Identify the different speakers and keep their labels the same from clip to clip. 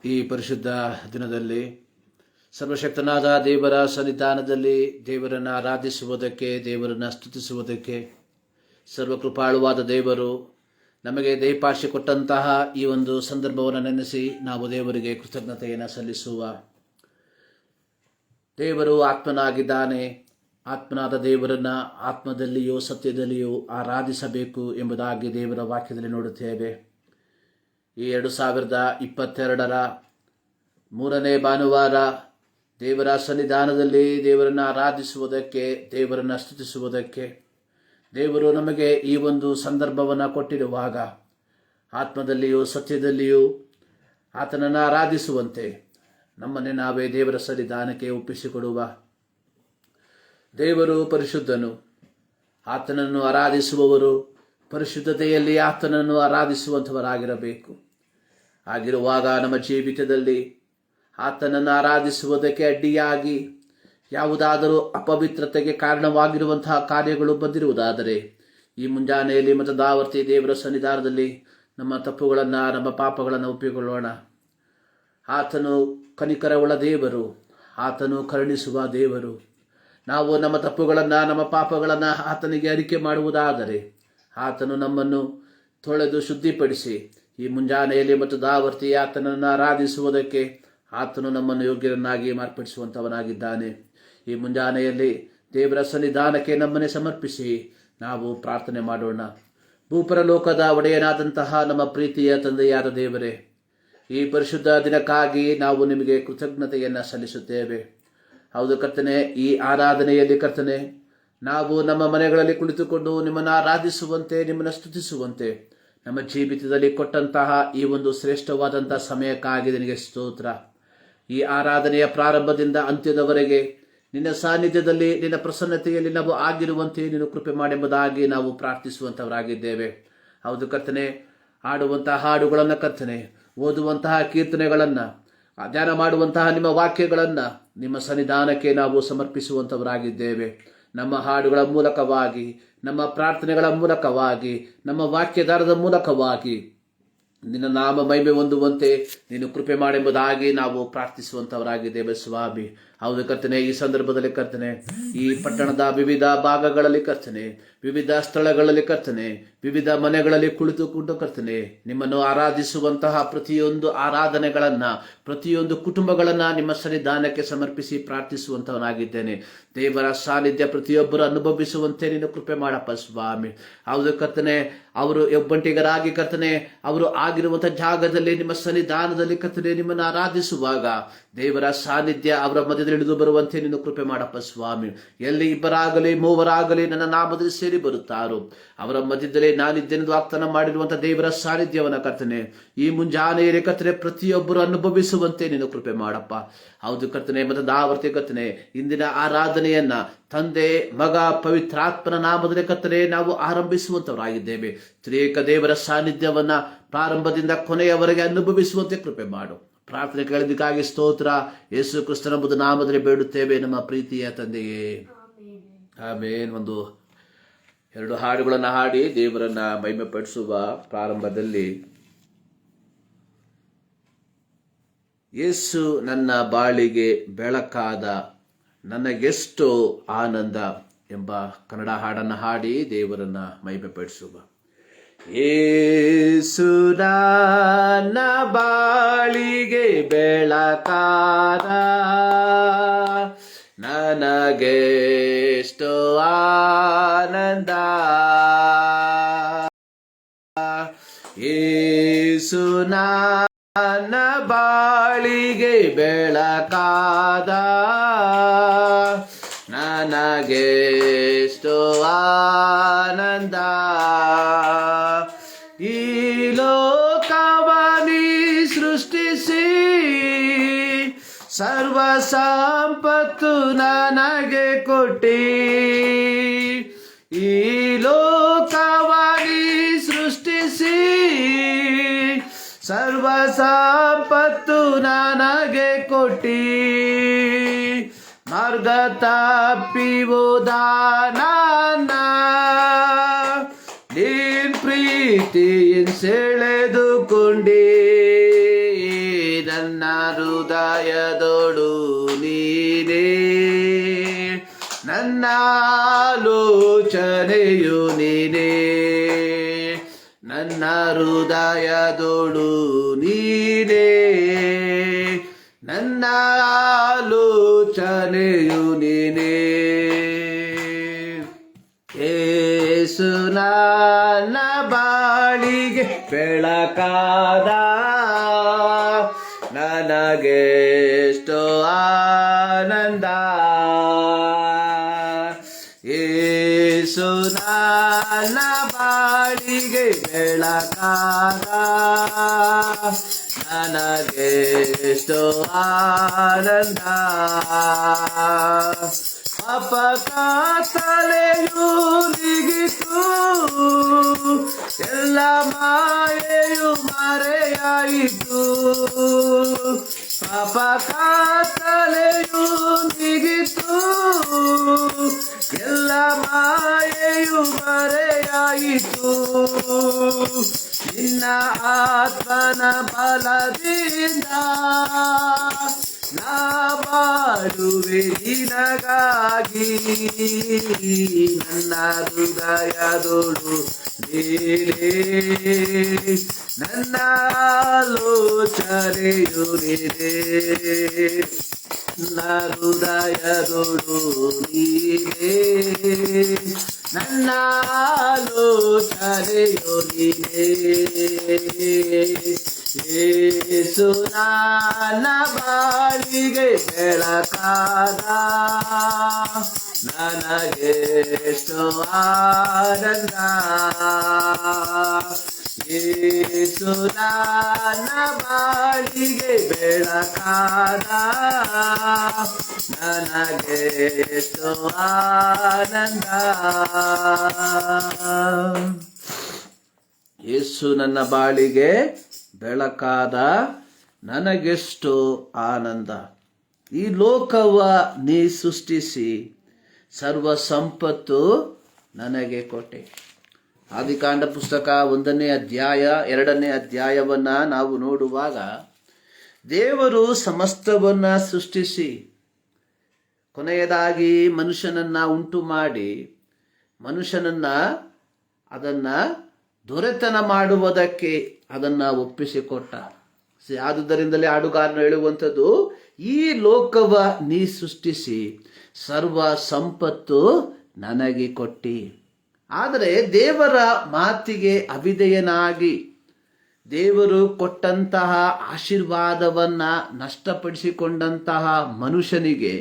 Speaker 1: ಈ ಪರಿಶುದ್ಧ ದಿನದಲ್ಲಿ ಸರ್ವಶಕ್ತನಾದ ದೇವರ ಸನ್ನಿಧಾನದಲ್ಲಿ ದೇವರನ್ನು ಆರಾಧಿಸುವುದಕ್ಕೆ, ದೇವರನ್ನು ಸ್ತುತಿಸುವುದಕ್ಕೆ ಸರ್ವಕೃಪಾಳುವಾದ ದೇವರು ನಮಗೆ ದಯಪಾಶಿ ಕೊಟ್ಟಂತಹ ಈ ಒಂದು ಸಂದರ್ಭವನ್ನು ನೆನೆಸಿ ನಾವು ದೇವರಿಗೆ ಕೃತಜ್ಞತೆಯನ್ನು ಸಲ್ಲಿಸುವ. ದೇವರು ಆತ್ಮನಾಗಿದ್ದಾನೆ. ಆತ್ಮನಾದ ದೇವರನ್ನು ಆತ್ಮದಲ್ಲಿಯೂ ಸತ್ಯದಲ್ಲಿಯೂ ಆರಾಧಿಸಬೇಕು ಎಂಬುದಾಗಿ ದೇವರ ವಾಕ್ಯದಲ್ಲಿ ನೋಡುತ್ತೇವೆ. ಈ 2022ರ 3ನೇ ಭಾನುವಾರ ದೇವರ ಸನ್ನಿಧಾನದಲ್ಲಿ ದೇವರನ್ನು ಆರಾಧಿಸುವುದಕ್ಕೆ, ದೇವರನ್ನು ಸ್ತುತಿಸುವುದಕ್ಕೆ ದೇವರು ನಮಗೆ ಈ ಒಂದು ಸಂದರ್ಭವನ್ನು ಕೊಟ್ಟಿರುವಾಗ ಆತ್ಮದಲ್ಲಿಯೂ ಸತ್ಯದಲ್ಲಿಯೂ ಆತನನ್ನು ಆರಾಧಿಸುವಂತೆ ನಮ್ಮನ್ನೇ ನಾವೇ ದೇವರ ಸನ್ನಿಧಾನಕ್ಕೆ ಒಪ್ಪಿಸಿಕೊಡುವ. ದೇವರು ಪರಿಶುದ್ಧನು. ಆತನನ್ನು ಆರಾಧಿಸುವವರು ಪರಿಶುದ್ಧತೆಯಲ್ಲಿ ಆತನನ್ನು ಆರಾಧಿಸುವಂಥವರಾಗಿರಬೇಕು. ಆಗಿರುವಾಗ ನಮ್ಮ ಜೀವಿತದಲ್ಲಿ ಆತನನ್ನು ಆರಾಧಿಸುವುದಕ್ಕೆ ಅಡ್ಡಿಯಾಗಿ ಯಾವುದಾದರೂ ಅಪವಿತ್ರತೆಗೆ ಕಾರಣವಾಗಿರುವಂತಹ ಕಾರ್ಯಗಳು ಬಂದಿರುವುದಾದರೆ ಈ ಮುಂಜಾನೆಯಲ್ಲಿ ಮತದಾವರ್ತಿ ದೇವರ ಸನ್ನಿಧಾನದಲ್ಲಿ ನಮ್ಮ ತಪ್ಪುಗಳನ್ನು, ನಮ್ಮ ಪಾಪಗಳನ್ನು ಒಪ್ಪಿಕೊಳ್ಳೋಣ. ಆತನು ಕನಿಕರವುಳ್ಳ ದೇವರು, ಆತನು ಕರುಣಿಸುವ ದೇವರು. ನಾವು ನಮ್ಮ ತಪ್ಪುಗಳನ್ನು, ನಮ್ಮ ಪಾಪಗಳನ್ನು ಆತನಿಗೆ ಅರಿಕೆ ಮಾಡುವುದಾದರೆ ಆತನು ನಮ್ಮನ್ನು ತೊಳೆದು ಶುದ್ಧಿಪಡಿಸಿ ಈ ಮುಂಜಾನೆಯಲ್ಲಿ ಮತದಾವರ್ತಿ ಆತನನ್ನು ಆರಾಧಿಸುವುದಕ್ಕೆ ಆತನು ನಮ್ಮನ್ನು ಯೋಗ್ಯರನ್ನಾಗಿ ಮಾರ್ಪಡಿಸುವಂಥವನಾಗಿದ್ದಾನೆ. ಈ ಮುಂಜಾನೆಯಲ್ಲಿ ದೇವರ ಸನ್ನಿಧಾನಕ್ಕೆ ನಮ್ಮನ್ನೇ ಸಮರ್ಪಿಸಿ ನಾವು ಪ್ರಾರ್ಥನೆ ಮಾಡೋಣ. ಭೂಪರಲೋಕದ ಒಡೆಯನಾದಂತಹ ನಮ್ಮ ಪ್ರೀತಿಯ ತಂದೆಯಾದ ದೇವರೇ, ಈ ಪರಿಶುದ್ಧ ದಿನಕ್ಕಾಗಿ ನಾವು ನಿಮಗೆ ಕೃತಜ್ಞತೆಯನ್ನು ಸಲ್ಲಿಸುತ್ತೇವೆ. ಹೌದು ಕರ್ತನೆ, ಈ ಆರಾಧನೆಯಲ್ಲಿ ಕರ್ತನೆ ನಾವು ನಮ್ಮ ಮನೆಗಳಲ್ಲಿ ಕುಳಿತುಕೊಂಡು ನಿಮ್ಮನ್ನು ಆರಾಧಿಸುವಂತೆ, ನಿಮ್ಮನ್ನು ಸ್ತುತಿಸುವಂತೆ ನಮ್ಮ ಜೀವಿತದಲ್ಲಿ ಕೊಟ್ಟಂತಹ ಈ ಒಂದು ಶ್ರೇಷ್ಠವಾದಂತಹ ಸಮಯಕ್ಕಾಗಿ ನಿನಗೆ ಸ್ತೋತ್ರ. ಈ ಆರಾಧನೆಯ ಪ್ರಾರಂಭದಿಂದ ಅಂತ್ಯದವರೆಗೆ ನಿನ್ನ ಸಾನ್ನಿಧ್ಯದಲ್ಲಿ, ನಿನ್ನ ಪ್ರಸನ್ನತೆಯಲ್ಲಿ ನಾವು ಆಗಿರುವಂತೆ ನೀನು ಕೃಪೆ ಮಾಡೆಂಬುದಾಗಿ ನಾವು ಪ್ರಾರ್ಥಿಸುವಂಥವರಾಗಿದ್ದೇವೆ. ಹೌದು ಕರ್ತನೆ, ಹಾಡುವಂತಹ ಹಾಡುಗಳನ್ನು ಕರ್ತನೆ, ಓದುವಂತಹ ಕೀರ್ತನೆಗಳನ್ನು, ಧ್ಯಾನ ಮಾಡುವಂತಹ ನಿಮ್ಮ ವಾಕ್ಯಗಳನ್ನು ನಿಮ್ಮ ಸನ್ನಿಧಾನಕ್ಕೆ ನಾವು ಸಮರ್ಪಿಸುವಂಥವರಾಗಿದ್ದೇವೆ. ನಮ್ಮ ಹಾಡುಗಳ ಮೂಲಕವಾಗಿ, ನಮ್ಮ ಪ್ರಾರ್ಥನೆಗಳ ಮೂಲಕವಾಗಿ, ನಮ್ಮ ವಾಕ್ಯಧಾರದ ಮೂಲಕವಾಗಿ ನಿನ್ನ ನಾಮ ಮಹಿಮೆ ಹೊಂದುವಂತೆ ನೀನು ಕೃಪೆ ಮಾಡೆಂಬುದಾಗಿ ನಾವು ಪ್ರಾರ್ಥಿಸುವಂಥವರಾಗಿದ್ದೇವೆ ಸ್ವಾಮಿ. ಹೌದು ಕರ್ತನೆ, ಈ ಸಂದರ್ಭದಲ್ಲಿ ಕರ್ತನೆ, ಈ ಪಟ್ಟಣದ ವಿವಿಧ ಭಾಗಗಳಲ್ಲಿ ಕರ್ತನೆ, ವಿವಿಧ ಸ್ಥಳಗಳಲ್ಲಿ ಕರ್ತನೆ, ವಿವಿಧ ಮನೆಗಳಲ್ಲಿ ಕುಳಿತುಕೊಂಡು ಕರ್ತನೆ ನಿಮ್ಮನ್ನು ಆರಾಧಿಸುವಂತಹ ಪ್ರತಿಯೊಂದು ಆರಾಧನೆಗಳನ್ನು, ಪ್ರತಿಯೊಂದು ಕುಟುಂಬಗಳನ್ನು ನಿಮ್ಮ ಸನ್ನಿಧಾನಕ್ಕೆ ಸಮರ್ಪಿಸಿ ಪ್ರಾರ್ಥಿಸುವಂಥವನಾಗಿದ್ದೇನೆ. ದೇವರ ಸಾನ್ನಿಧ್ಯ ಪ್ರತಿಯೊಬ್ಬರು ಅನುಭವಿಸುವಂತೆ ನೀನು ಕೃಪೆ ಮಾಡಪ್ಪ ಸ್ವಾಮಿ. ಹೌದು ಕರ್ತನೆ, ಅವರು ಒಬ್ಬಂಟಿಗರಾಗಿ ಕರ್ತನೆ ಅವರು ಆಗಿರುವಂತಹ ಜಾಗದಲ್ಲಿ ನಿಮ್ಮ ಸನ್ನಿಧಾನದಲ್ಲಿ ಕರ್ತನೆ ನಿಮ್ಮನ್ನು ಆರಾಧಿಸುವಾಗ ದೇವರ ಸಾನ್ನಿಧ್ಯ ಅವರ ಮಧ್ಯದಲ್ಲಿ ಇಳಿದು ಬರುವಂತೆ ನೀನು ಕೃಪೆ ಮಾಡಪ್ಪ ಸ್ವಾಮಿ. ಎಲ್ಲಿ ಇಬ್ಬರಾಗಲಿ ಮೂವರಾಗಲಿ ನನ್ನ ನಾಮದಲ್ಲಿ ಸೇರಿ ಬರುತ್ತಾರೋ ಅವರ ಮಧ್ಯದಲ್ಲಿ ನಾನಿದ್ದೇನೆಂದು ವಾಗ್ದಾನ ಮಾಡಿರುವಂತಹ ದೇವರ ಸಾನ್ನಿಧ್ಯವನ್ನು ಕರ್ತನೆ ಈ ಮುಂಜಾನೆಯಲ್ಲಿ ಕರ್ತನೆ ಪ್ರತಿಯೊಬ್ಬರು ಅನುಭವಿಸುವಂತೆ ನೀನು ಕೃಪೆ ಮಾಡಪ್ಪ. ಹೌದು ಕರ್ತನೆ, ಮತದಾವರ್ತಿ ಕರ್ತನೆ ಇಂದಿನ ಆರಾಧನೆಯನ್ನ ತಂದೆ, ಮಗ, ಪವಿತ್ರಾತ್ಮನ ನಾಮದಲ್ಲಿ ಕರ್ತನೆ ನಾವು ಆರಂಭಿಸುವಂತವರಾಗಿದ್ದೇವೆ. ತ್ರಿಯೇಕ ದೇವರ ಸಾನ್ನಿಧ್ಯವನ್ನ ಪ್ರಾರಂಭದಿಂದ ಕೊನೆಯವರೆಗೆ ಅನುಭವಿಸುವಂತೆ ಕೃಪೆ ಮಾಡು. ಪ್ರಾರ್ಥನೆ ಕೇಳಿದಕ್ಕಾಗಿ ಸ್ತೋತ್ರ. ಯೇಸು ಕ್ರಿಸ್ತನ ಬುದ್ಧ ನಾಮದಲ್ಲಿ ಬೇಡುತ್ತೇವೆ ನಮ್ಮ ಪ್ರೀತಿಯ ತಂದೆಯೇ, ಆಮೇನ್. 1-2 ಹಾಡುಗಳನ್ನು ಹಾಡಿ ದೇವರನ್ನ ಮಹಿಮೆ ಪಡಿಸುವ. ಪ್ರಾರಂಭದಲ್ಲಿ ಯೇಸು ನನ್ನ ಬಾಳಿಗೆ ಬೆಳಕಾದ, ನನಗೆಷ್ಟೋ ಆನಂದ ಎಂಬ ಕನ್ನಡ ಹಾಡನ್ನು ಹಾಡಿ ದೇವರನ್ನ ಮಹಿಮೆ ಪಡಿಸುವ. ಯೇಸು ನನ್ನ ಬಾಳಿಗೆ ಬೆಳಕಾದ, ನನಗೆಷ್ಟೋ ಆನಂದ. ಯೇಸು ನನ್ನ ಬಾಳಿಗೆ ಬೆಳಕಾದ, ನನಗೆಷ್ಟೋ ಆನಂದ. ಈ ಲೋಕವನಿ ಸೃಷ್ಟಿಸಿ ಸರ್ವ ಸಂಪತ್ತು ನನಗೆ ಕೊಟ್ಟಿ, ಈ ಲೋಕವನಿ ಸೃಷ್ಟಿಸಿ ಸರ್ವ ಸಂಪತ್ತು ನನಗೆ ಕೊಟ್ಟಿ, ಮಾರ್ಗ ತಪ್ಪಿವುದ ನನ್ನ ನೀನ್ ಪ್ರೀತಿயின் ಸೆಳೆದುಕೊಂಡಿ, ನನ್ನ ಹೃದಯದೊಳು ನೀನೇ, ನನ್ನ ಆಲೋಚನೆಯು ನೀನೇ, ನನ್ನ ಹೃದಯದೊಳು ನೀನೇ, ನನ್ನ ಆಲೋಚನೆಯು ನೀನೇ. ಯೇಸು ನನ್ನ ಬಾಳಿಗೆ ಬೆಳಕಾದ, ನನಗೆಷ್ಟೋ ಆನಂದ. ಯೇಸು ನನ್ನ ಬಾಳಿಗೆ ಬೆಳಕಾದ, ನನಗೆಷ್ಟೋ ಆನಂದ. ಅಪಕಾತಲೆಯೂ ನೀಗಿತು, ಎಲ್ಲ ಮಾಯೆಯು ಮರೆಯಾಯಿತು. ಅಪಕಾತಲೆಯು ನೀಗಿತು, ಎಲ್ಲ ಮಾಯೆಯು ಮರೆಯಾಯಿತು. ನಿನ್ನ ಆತ್ಮನ ಬಲದಿಂದ ನಾ ಬಾಳುವೆ ನಿನಗಾಗಿ, ನನ್ನ ಹೃದಯದೊಳು ನೀನೇ, ನನ್ನ ಆಲೋಚನೆಯು ನೀನೇ, ನನ್ನ ಹೃದಯದೊಳು ನೀನೇ, ನನ್ನ ಆಲೋಚನೆಯು ನೀನೇ. ಯೇಸು ನನ್ನ ಬಾಳಿಗೆ ಬೆಳಕಾದ, ನನಗೆಷ್ಟೋ ಆನಂದ. ಯೇಸು ನನ್ನ ಬಾಳಿಗೆ ಬೆಳಕಾದ, ನನಗೆಷ್ಟೋ ಆನಂದ. ಯೇಸು ನನ್ನ ಬಾಳಿಗೆ ಬೆಳಕಾದ, ನನಗೆಷ್ಟು ಆನಂದ. ಈ ಲೋಕವ ನೀ ಸೃಷ್ಟಿಸಿ ಸರ್ವ ಸಂಪತ್ತು ನನಗೆ ಕೊಟ್ಟೆ. ಆದಿಕಾಂಡ ಪುಸ್ತಕ 1ನೇ ಅಧ್ಯಾಯ 2ನೇ ಅಧ್ಯಾಯವನ್ನ ನಾವು ನೋಡುವಾಗ, ದೇವರು ಸಮಸ್ತವನ್ನ ಸೃಷ್ಟಿಸಿ ಕೊನೆಯದಾಗಿ ಮನುಷ್ಯನನ್ನ ಉಂಟು ಮಾಡಿ ಮನುಷ್ಯನನ್ನ ಅದನ್ನ ದೊರೆತನ ಮಾಡುವುದಕ್ಕೆ ಅದನ್ನ ಒಪ್ಪಿಸಿಕೊಟ್ಟ. ಆದುದರಿಂದಲೇ ಹಾಡುಗಾರನು ಹೇಳುವಂಥದ್ದು, ಈ ಲೋಕವ ನೀ ಸೃಷ್ಟಿಸಿ ಸರ್ವ ಸಂಪತ್ತು ನನಗೆ ಕೊಟ್ಟಿ. ಆದರೆ ದೇವರ ಮಾತಿಗೆ ಅವಿಧೇಯನಾಗಿ ದೇವರು ಕೊಟ್ಟಂತಹ ಆಶೀರ್ವಾದವನ್ನ ನಷ್ಟಪಡಿಸಿಕೊಂಡಂತಹ ಮನುಷ್ಯನಿಗೆ,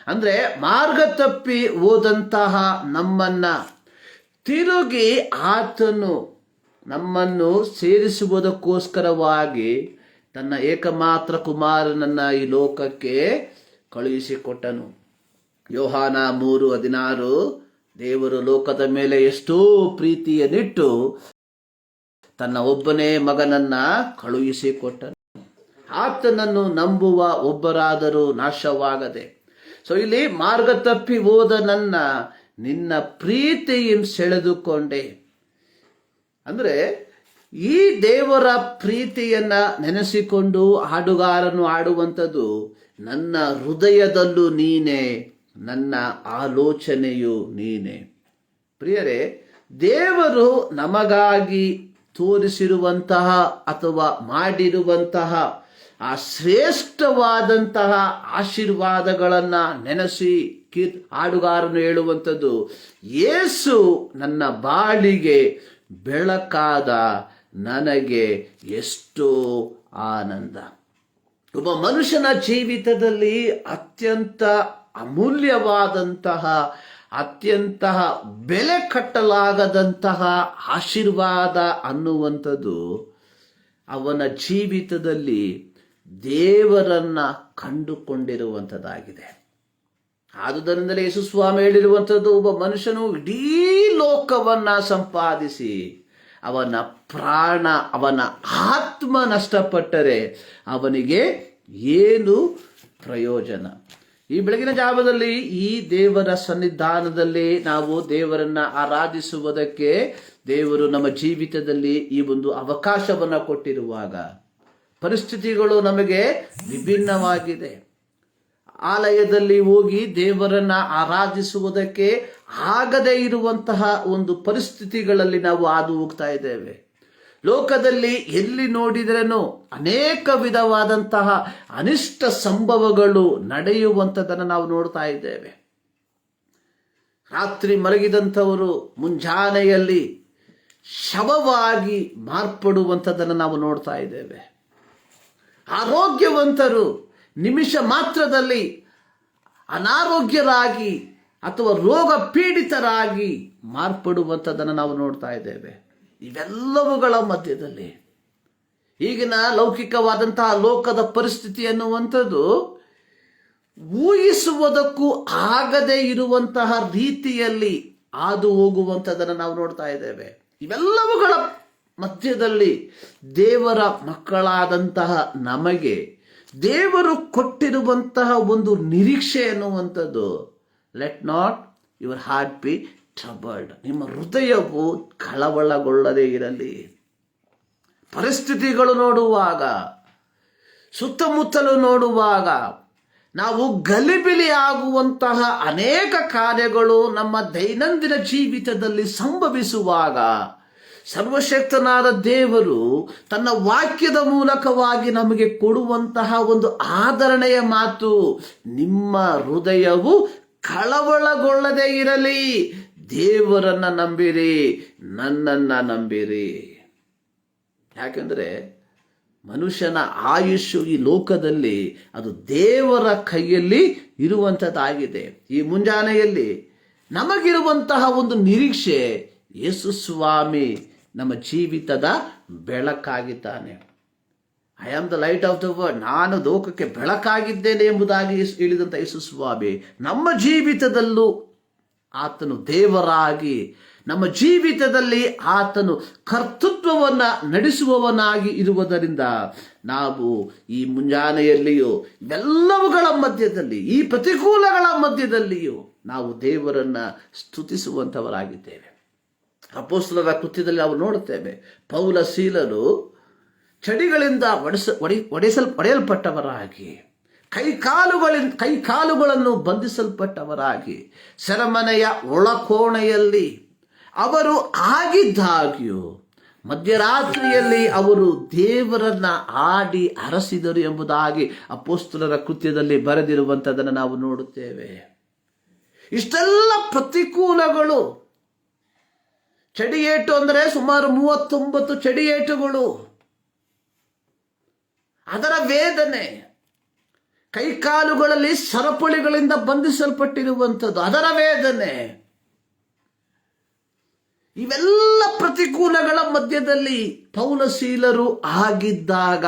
Speaker 1: ಅಂದ್ರೆ ಮಾರ್ಗ ತಪ್ಪಿ ಹೋದಂತಹ ನಮ್ಮನ್ನ ತಿರುಗಿ ಆತನು ನಮ್ಮನ್ನು ಸೇರಿಸುವುದಕ್ಕೋಸ್ಕರವಾಗಿ ತನ್ನ ಏಕಮಾತ್ರ ಕುಮಾರನನ್ನ ಈ ಲೋಕಕ್ಕೆ ಕಳುಹಿಸಿಕೊಟ್ಟನು. ಯೋಹಾನ 3:16, ದೇವರು ಲೋಕದ ಮೇಲೆ ಎಷ್ಟೋ ಪ್ರೀತಿಯನ್ನಿಟ್ಟು ತನ್ನ ಒಬ್ಬನೇ ಮಗನನ್ನ ಕಳುಹಿಸಿಕೊಟ್ಟನು, ಆತನನ್ನು ನಂಬುವ ಒಬ್ಬರಾದರೂ ನಾಶವಾಗದೆ. ಸೊ ಇಲ್ಲಿ ಮಾರ್ಗ ತಪ್ಪಿ ಹೋದ ನನ್ನ ನಿನ್ನ ಪ್ರೀತಿಯನ್ನು ಸೆಳೆದುಕೊಂಡೆ. ಅಂದ್ರೆ ಈ ದೇವರ ಪ್ರೀತಿಯನ್ನ ನೆನೆಸಿಕೊಂಡು ಹಾಡುಗಾರನು ಆಡುವಂಥದ್ದು, ನನ್ನ ಹೃದಯದಲ್ಲೂ ನೀನೆ, ನನ್ನ ಆಲೋಚನೆಯು ನೀನೆ. ಪ್ರಿಯರೇ, ದೇವರು ನಮಗಾಗಿ ತೋರಿಸಿರುವಂತಹ ಅಥವಾ ಮಾಡಿರುವಂತಹ ಆ ಶ್ರೇಷ್ಠವಾದಂತಹ ಆಶೀರ್ವಾದಗಳನ್ನ ನೆನೆಸಿ ಹಾಡುಗಾರನು ಹೇಳುವಂಥದ್ದು, ಯೇಸು ನನ್ನ ಬಾಳಿಗೆ ಬೆಳಕಾದ, ನನಗೆ ಎಷ್ಟೋ ಆನಂದ. ಒಬ್ಬ ಮನುಷ್ಯನ ಜೀವಿತದಲ್ಲಿ ಅತ್ಯಂತ ಅಮೂಲ್ಯವಾದಂತಹ, ಅತ್ಯಂತ ಬೆಲೆ ಕಟ್ಟಲಾಗದಂತಹ ಆಶೀರ್ವಾದ ಅನ್ನುವಂಥದ್ದು ಅವನ ಜೀವಿತದಲ್ಲಿ ದೇವರನ್ನ ಕಂಡುಕೊಂಡಿರುವಂಥದ್ದಾಗಿದೆ. ಆದುದರಿಂದಲೇ ಯೇಸು ಸ್ವಾಮಿ ಹೇಳಿರುವಂಥದ್ದು, ಒಬ್ಬ ಮನುಷ್ಯನು ಇಡೀ ಲೋಕವನ್ನ ಸಂಪಾದಿಸಿ ಅವನ ಪ್ರಾಣ, ಅವನ ಆತ್ಮ ನಷ್ಟಪಟ್ಟರೆ ಅವನಿಗೆ ಏನು ಪ್ರಯೋಜನ? ಈ ಬೆಳಗಿನ ಜಾವದಲ್ಲಿ ಈ ದೇವರ ಸನ್ನಿಧಾನದಲ್ಲಿ ನಾವು ದೇವರನ್ನ ಆರಾಧಿಸುವುದಕ್ಕೆ ದೇವರು ನಮ್ಮ ಜೀವಿತದಲ್ಲಿ ಈ ಒಂದು ಅವಕಾಶವನ್ನ ಕೊಟ್ಟಿರುವಾಗ ಪರಿಸ್ಥಿತಿಗಳು ನಮಗೆ ವಿಭಿನ್ನವಾಗಿದೆ. ಆಲಯದಲ್ಲಿ ಹೋಗಿ ದೇವರನ್ನ ಆರಾಧಿಸುವುದಕ್ಕೆ ಆಗದೇ ಇರುವಂತಹ ಒಂದು ಪರಿಸ್ಥಿತಿಗಳಲ್ಲಿ ನಾವು ಹಾದು ಹೋಗ್ತಾ ಇದ್ದೇವೆ. ಲೋಕದಲ್ಲಿ ಎಲ್ಲಿ ನೋಡಿದ್ರೇನೋ ಅನೇಕ ವಿಧವಾದಂತಹ ಅನಿಷ್ಟ ಸಂಭವಗಳು ನಡೆಯುವಂಥದ್ದನ್ನು ನಾವು ನೋಡ್ತಾ ಇದ್ದೇವೆ. ರಾತ್ರಿ ಮಲಗಿದಂಥವರು ಮುಂಜಾನೆಯಲ್ಲಿ ಶವವಾಗಿ ಮಾರ್ಪಡುವಂಥದ್ದನ್ನು ನಾವು ನೋಡ್ತಾ ಇದ್ದೇವೆ. ಆರೋಗ್ಯವಂತರು ನಿಮಿಷ ಮಾತ್ರದಲ್ಲಿ ಅನಾರೋಗ್ಯರಾಗಿ ಅಥವಾ ರೋಗ ಪೀಡಿತರಾಗಿ ಮಾರ್ಪಡುವಂಥದ್ದನ್ನು ನಾವು ನೋಡ್ತಾ ಇದ್ದೇವೆ. ಇವೆಲ್ಲವುಗಳ ಮಧ್ಯದಲ್ಲಿ ಈಗಿನ ಲೌಕಿಕವಾದಂತಹ ಲೋಕದ ಪರಿಸ್ಥಿತಿ ಅನ್ನುವಂಥದ್ದು ಊಹಿಸುವುದಕ್ಕೂ ಆಗದೇ ಇರುವಂತಹ ರೀತಿಯಲ್ಲಿ ಹಾದು ಹೋಗುವಂಥದ್ದನ್ನು ನಾವು ನೋಡ್ತಾ ಇದ್ದೇವೆ. ಇವೆಲ್ಲವುಗಳ ಮಧ್ಯದಲ್ಲಿ ದೇವರ ಮಕ್ಕಳಾದಂತಹ ನಮಗೆ ದೇವರು ಕೊಟ್ಟಿರುವಂತಹ ಒಂದು ನಿರೀಕ್ಷೆ ಎನ್ನುವಂಥದ್ದು, let not your heart B troubled, ನಿಮ್ಮ ಹೃದಯವು ಕಳವಳಗೊಳ್ಳದೇ ಇರಲಿ. ಪರಿಸ್ಥಿತಿಗಳು ನೋಡುವಾಗ, ಸುತ್ತಮುತ್ತಲು ನೋಡುವಾಗ ನಾವು ಗಲಿಬಿಲಿ ಆಗುವಂತಹ ಅನೇಕ ಕಾರ್ಯಗಳು ನಮ್ಮ ದೈನಂದಿನ ಜೀವಿತದಲ್ಲಿ ಸಂಭವಿಸುವಾಗ ಸರ್ವಶಕ್ತನಾದ ದೇವರು ತನ್ನ ವಾಕ್ಯದ ಮೂಲಕವಾಗಿ ನಮಗೆ ಕೊಡುವಂತಹ ಒಂದು ಆದರಣೆಯ ಮಾತು, ನಿಮ್ಮ ಹೃದಯವು ಕಳವಳಗೊಳ್ಳದೇ ಇರಲಿ, ದೇವರನ್ನ ನಂಬಿರಿ, ನನ್ನನ್ನ ನಂಬಿರಿ. ಯಾಕೆಂದ್ರೆ ಮನುಷ್ಯನ ಆಯುಷ್ಯು ಈ ಲೋಕದಲ್ಲಿ ಅದು ದೇವರ ಕೈಯಲ್ಲಿ ಇರುವಂಥದ್ದಾಗಿದೆ. ಈ ಮುಂಜಾನೆಯಲ್ಲಿ ನಮಗಿರುವಂತಹ ಒಂದು ನಿರೀಕ್ಷೆ, ಯೇಸು ಸ್ವಾಮಿ ನಮ್ಮ ಜೀವಿತದ ಬೆಳಕಾಗಿದ್ದಾನೆ. I am the light of the world, ನಾನು ಲೋಕಕ್ಕೆ ಬೆಳಕಾಗಿದ್ದೇನೆ ಎಂಬುದಾಗಿ ಹೇಳಿದಂಥ ಯೇಸು ಸ್ವಾಮಿ ನಮ್ಮ ಜೀವಿತದಲ್ಲೂ ಆತನು ದೇವರಾಗಿ, ನಮ್ಮ ಜೀವಿತದಲ್ಲಿ ಆತನು ಕರ್ತೃತ್ವವನ್ನು ನಡೆಸುವವನಾಗಿ ಇರುವುದರಿಂದ ನಾವು ಈ ಮುಂಜಾನೆಯಲ್ಲಿಯೂ ಇವೆಲ್ಲವುಗಳ ಮಧ್ಯದಲ್ಲಿ, ಈ ಪ್ರತಿಕೂಲಗಳ ಮಧ್ಯದಲ್ಲಿಯೂ ನಾವು ದೇವರನ್ನ ಸ್ತುತಿಸುವಂಥವರಾಗಿದ್ದೇವೆ. ಅಪೊಸ್ತಲರ ಕೃತ್ಯದಲ್ಲಿ ನಾವು ನೋಡುತ್ತೇವೆ, ಪೌಲ ಸೀಲರು ಚಡಿಗಳಿಂದ ಒಡೆಯಲ್ಪಟ್ಟವರಾಗಿ, ಕೈಕಾಲುಗಳನ್ನು ಬಂಧಿಸಲ್ಪಟ್ಟವರಾಗಿ, ಸೆರೆಮನೆಯ ಒಳಕೋಣೆಯಲ್ಲಿ ಅವರು ಆಗಿದ್ದಾಗ್ಯೂ ಮಧ್ಯರಾತ್ರಿಯಲ್ಲಿ ಅವರು ದೇವರನ್ನ ಆಡಿ ಹರಸಿದರು ಎಂಬುದಾಗಿ ಅಪೊಸ್ತಲರ ಕೃತ್ಯದಲ್ಲಿ ಬರೆದಿರುವಂಥದ್ದನ್ನು ನಾವು ನೋಡುತ್ತೇವೆ. ಇಷ್ಟೆಲ್ಲ ಪ್ರತಿಕೂಲಗಳು, ಚಡಿಯೇಟು ಅಂದರೆ ಸುಮಾರು 39 ಚಡಿಯೇಟುಗಳು, ಅದರ ವೇದನೆ, ಕೈಕಾಲುಗಳಲ್ಲಿ ಸರಪಳಿಗಳಿಂದ ಬಂಧಿಸಲ್ಪಟ್ಟಿರುವಂಥದ್ದು, ಅದರ ವೇದನೆ, ಇವೆಲ್ಲ ಪ್ರತಿಕೂಲಗಳ ಮಧ್ಯದಲ್ಲಿ ಪೌಲ ಸೀಲರು ಆಗಿದ್ದಾಗ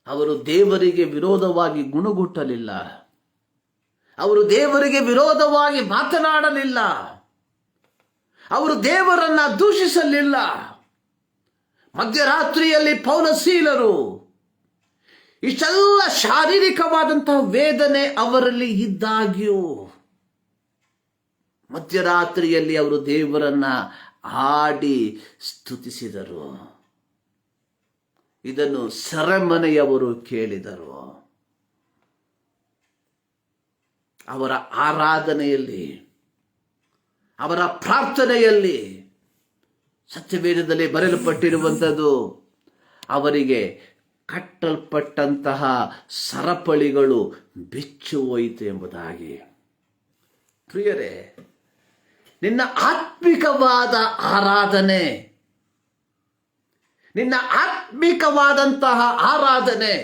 Speaker 1: ಅವರು ದೇವರಿಗೆ ವಿರೋಧವಾಗಿ ಗುಣಗುಟ್ಟಲಿಲ್ಲ, ಅವರು ದೇವರಿಗೆ ವಿರೋಧವಾಗಿ ಮಾತನಾಡಲಿಲ್ಲ, ಅವರು ದೇವರನ್ನ ದೂಷಿಸಲಿಲ್ಲ. ಮಧ್ಯರಾತ್ರಿಯಲ್ಲಿ ಪೌಲ ಸೀಲರು ಇಷ್ಟೆಲ್ಲ ಶಾರೀರಿಕವಾದಂತಹ ವೇದನೆ ಅವರಲ್ಲಿ ಇದ್ದಾಗ್ಯೂ ಮಧ್ಯರಾತ್ರಿಯಲ್ಲಿ ಅವರು ದೇವರನ್ನ ಹಾಡಿ ಸ್ತುತಿಸಿದರು. ಇದನ್ನು ಸೆರೆಮನೆಯವರು ಕೇಳಿದರು. ಅವರ ಆರಾಧನೆಯಲ್ಲಿ, ಅವರ ಪ್ರಾರ್ಥನೆಯಲ್ಲಿ ಸತ್ಯವೇದದಲ್ಲಿ ಬರೆಯಲ್ಪಟ್ಟಿರುವಂಥದ್ದು, ಅವರಿಗೆ ಕಟ್ಟಲ್ಪಟ್ಟಂತಹ ಸರಪಳಿಗಳು ಬಿಚ್ಚು ಹೋಯಿತು ಎಂಬುದಾಗಿ. ಪ್ರಿಯರೇ, ನಿನ್ನ ಆತ್ಮಿಕವಾದ ಆರಾಧನೆ, ನಿನ್ನ ಆತ್ಮಿಕವಾದಂತಹ ಆರಾಧನೆ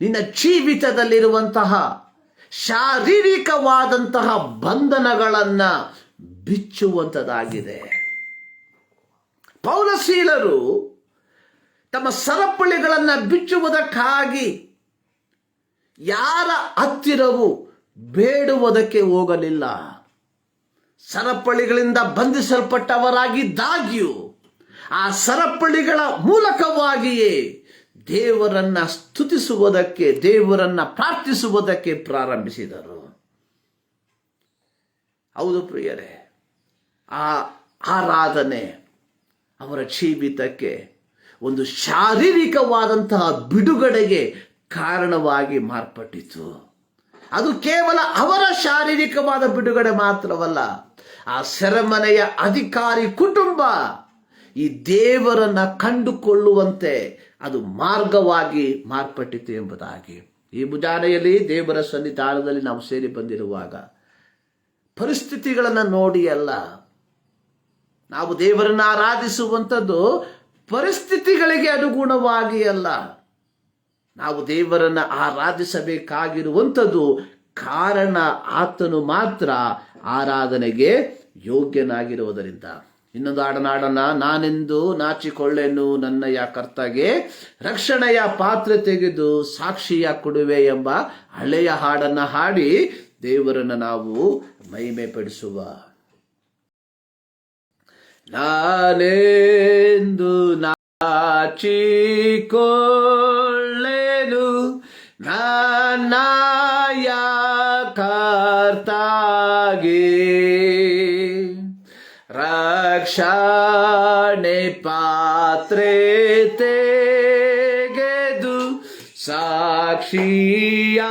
Speaker 1: ನಿನ್ನ ಜೀವಿತದಲ್ಲಿರುವಂತಹ ಶಾರೀರಿಕವಾದಂತಹ ಬಂಧನಗಳನ್ನ ಬಿಚ್ಚುವಂಥದ್ದಾಗಿದೆ. ಪೌಲ ಸೀಲರು ತಮ್ಮ ಸರಪಳಿಗಳನ್ನು ಬಿಚ್ಚುವುದಕ್ಕಾಗಿ ಯಾರ ಹತ್ತಿರವೂ ಬೇಡುವುದಕ್ಕೆ ಹೋಗಲಿಲ್ಲ. ಸರಪಳಿಗಳಿಂದ ಬಂಧಿಸಲ್ಪಟ್ಟವರಾಗಿದ್ದಾಗ್ಯೂ ಆ ಸರಪಳಿಗಳ ಮೂಲಕವಾಗಿಯೇ ದೇವರನ್ನ ಸ್ತುತಿಸುವುದಕ್ಕೆ, ದೇವರನ್ನ ಪ್ರಾರ್ಥಿಸುವುದಕ್ಕೆ ಪ್ರಾರಂಭಿಸಿದರು. ಹೌದು ಪ್ರಿಯರೇ, ಆ ಆರಾಧನೆ ಅವರ ಜೀವಿತಕ್ಕೆ ಒಂದು ಶಾರೀರಿಕವಾದಂತಹ ಬಿಡುಗಡೆಗೆ ಕಾರಣವಾಗಿ ಮಾರ್ಪಟ್ಟಿತು. ಅದು ಕೇವಲ ಅವರ ಶಾರೀರಿಕವಾದ ಬಿಡುಗಡೆ ಮಾತ್ರವಲ್ಲ, ಆ ಸೆರೆಮನೆಯ ಅಧಿಕಾರಿ ಕುಟುಂಬ ಈ ದೇವರನ್ನ ಕಂಡುಕೊಳ್ಳುವಂತೆ ಅದು ಮಾರ್ಗವಾಗಿ ಮಾರ್ಪಟ್ಟಿತು ಎಂಬುದಾಗಿ. ಈ ಮುಂಜಾನೆಯಲ್ಲಿ ದೇವರ ಸನ್ನಿಧಾನದಲ್ಲಿ ನಾವು ಸೇರಿ ಬಂದಿರುವಾಗ ಪರಿಸ್ಥಿತಿಗಳನ್ನು ನೋಡಿ ಅಲ್ಲ, ನಾವು ದೇವರನ್ನು ಆರಾಧಿಸುವಂಥದ್ದು ಪರಿಸ್ಥಿತಿಗಳಿಗೆ ಅನುಗುಣವಾಗಿ ಅಲ್ಲ. ನಾವು ದೇವರನ್ನು ಆರಾಧಿಸಬೇಕಾಗಿರುವಂಥದ್ದು ಕಾರಣ ಆತನು ಮಾತ್ರ ಆರಾಧನೆಗೆ ಯೋಗ್ಯನಾಗಿರುವುದರಿಂದ. ಇನ್ನೊಂದು ಹಾಡನಾಡನ, ನಾನೆಂದು ನಾಚಿಕೊಳ್ಳೆನು ನನ್ನಯ ಕರ್ತಗೆ ರಕ್ಷಣೆಯ ಪಾತ್ರೆ ತೆಗೆದು ಸಾಕ್ಷಿಯ ಕೊಡುವೆ ಎಂಬ ಹಳೆಯ ಹಾಡನ್ನ ಹಾಡಿ ದೇವರನ್ನು ನಾವು ಮಹಿಮೆ ಪಡಿಸುವ. ನಾನೆಂದು ನಾಚಿಕೊಳ್ಳೆನು ನನ್ನಯ ಕರ್ತಗೆ ರಕ್ಷಣೆ ಪಾತ್ರೆ ತೆಗೆದು ಸಾಕ್ಷಿಯ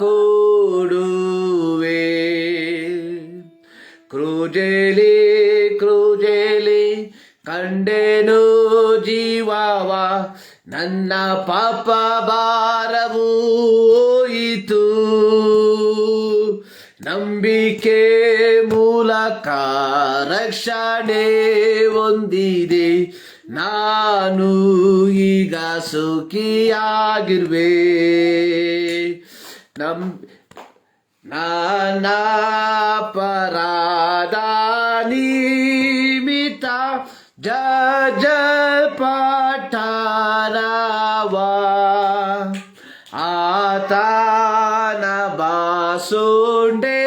Speaker 1: ಕೊಡುವೆ. ಕ್ರೂಜೆಲಿ ಕಂಡೆನು ಜೀವವ, ನನ್ನ ಪಾಪ ಭಾರವು ಹೋಯಿತು. ನಂಬಿಕೆ ಮೂಲಕ ರಕ್ಷಣೆ ಹೊಂದಿದೆ, ನಾನು ಈಗ ಸುಖಿಯಾಗಿರುವೆ. ನನ್ನ ಅಪರಾಧ ನಿಮಿತ್ತ ಜಜಪಾಠರವ ಆತನ ಬಾಸುಂಡೆ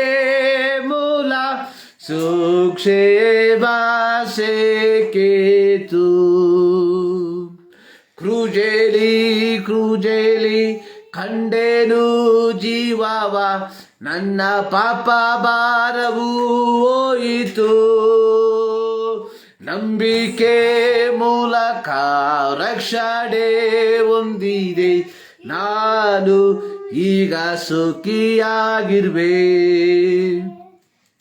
Speaker 1: ಮೂಲ ಸುಕ್ಷೇವಾಸೇಕೇತು. ಕ್ರೂಜೆಲಿ ಕಂಡೆನು ಜೀವವ, ನನ್ನ ಪಾಪ ಭಾರವು ಹೋಯಿತು. ನಂಬಿಕೆ ಮೂಲಕ ರಕ್ಷಣೆ ಹೊಂದಿದೆ, ನಾನು ಈಗ ಸುಖಿಯಾಗಿರುವೆ.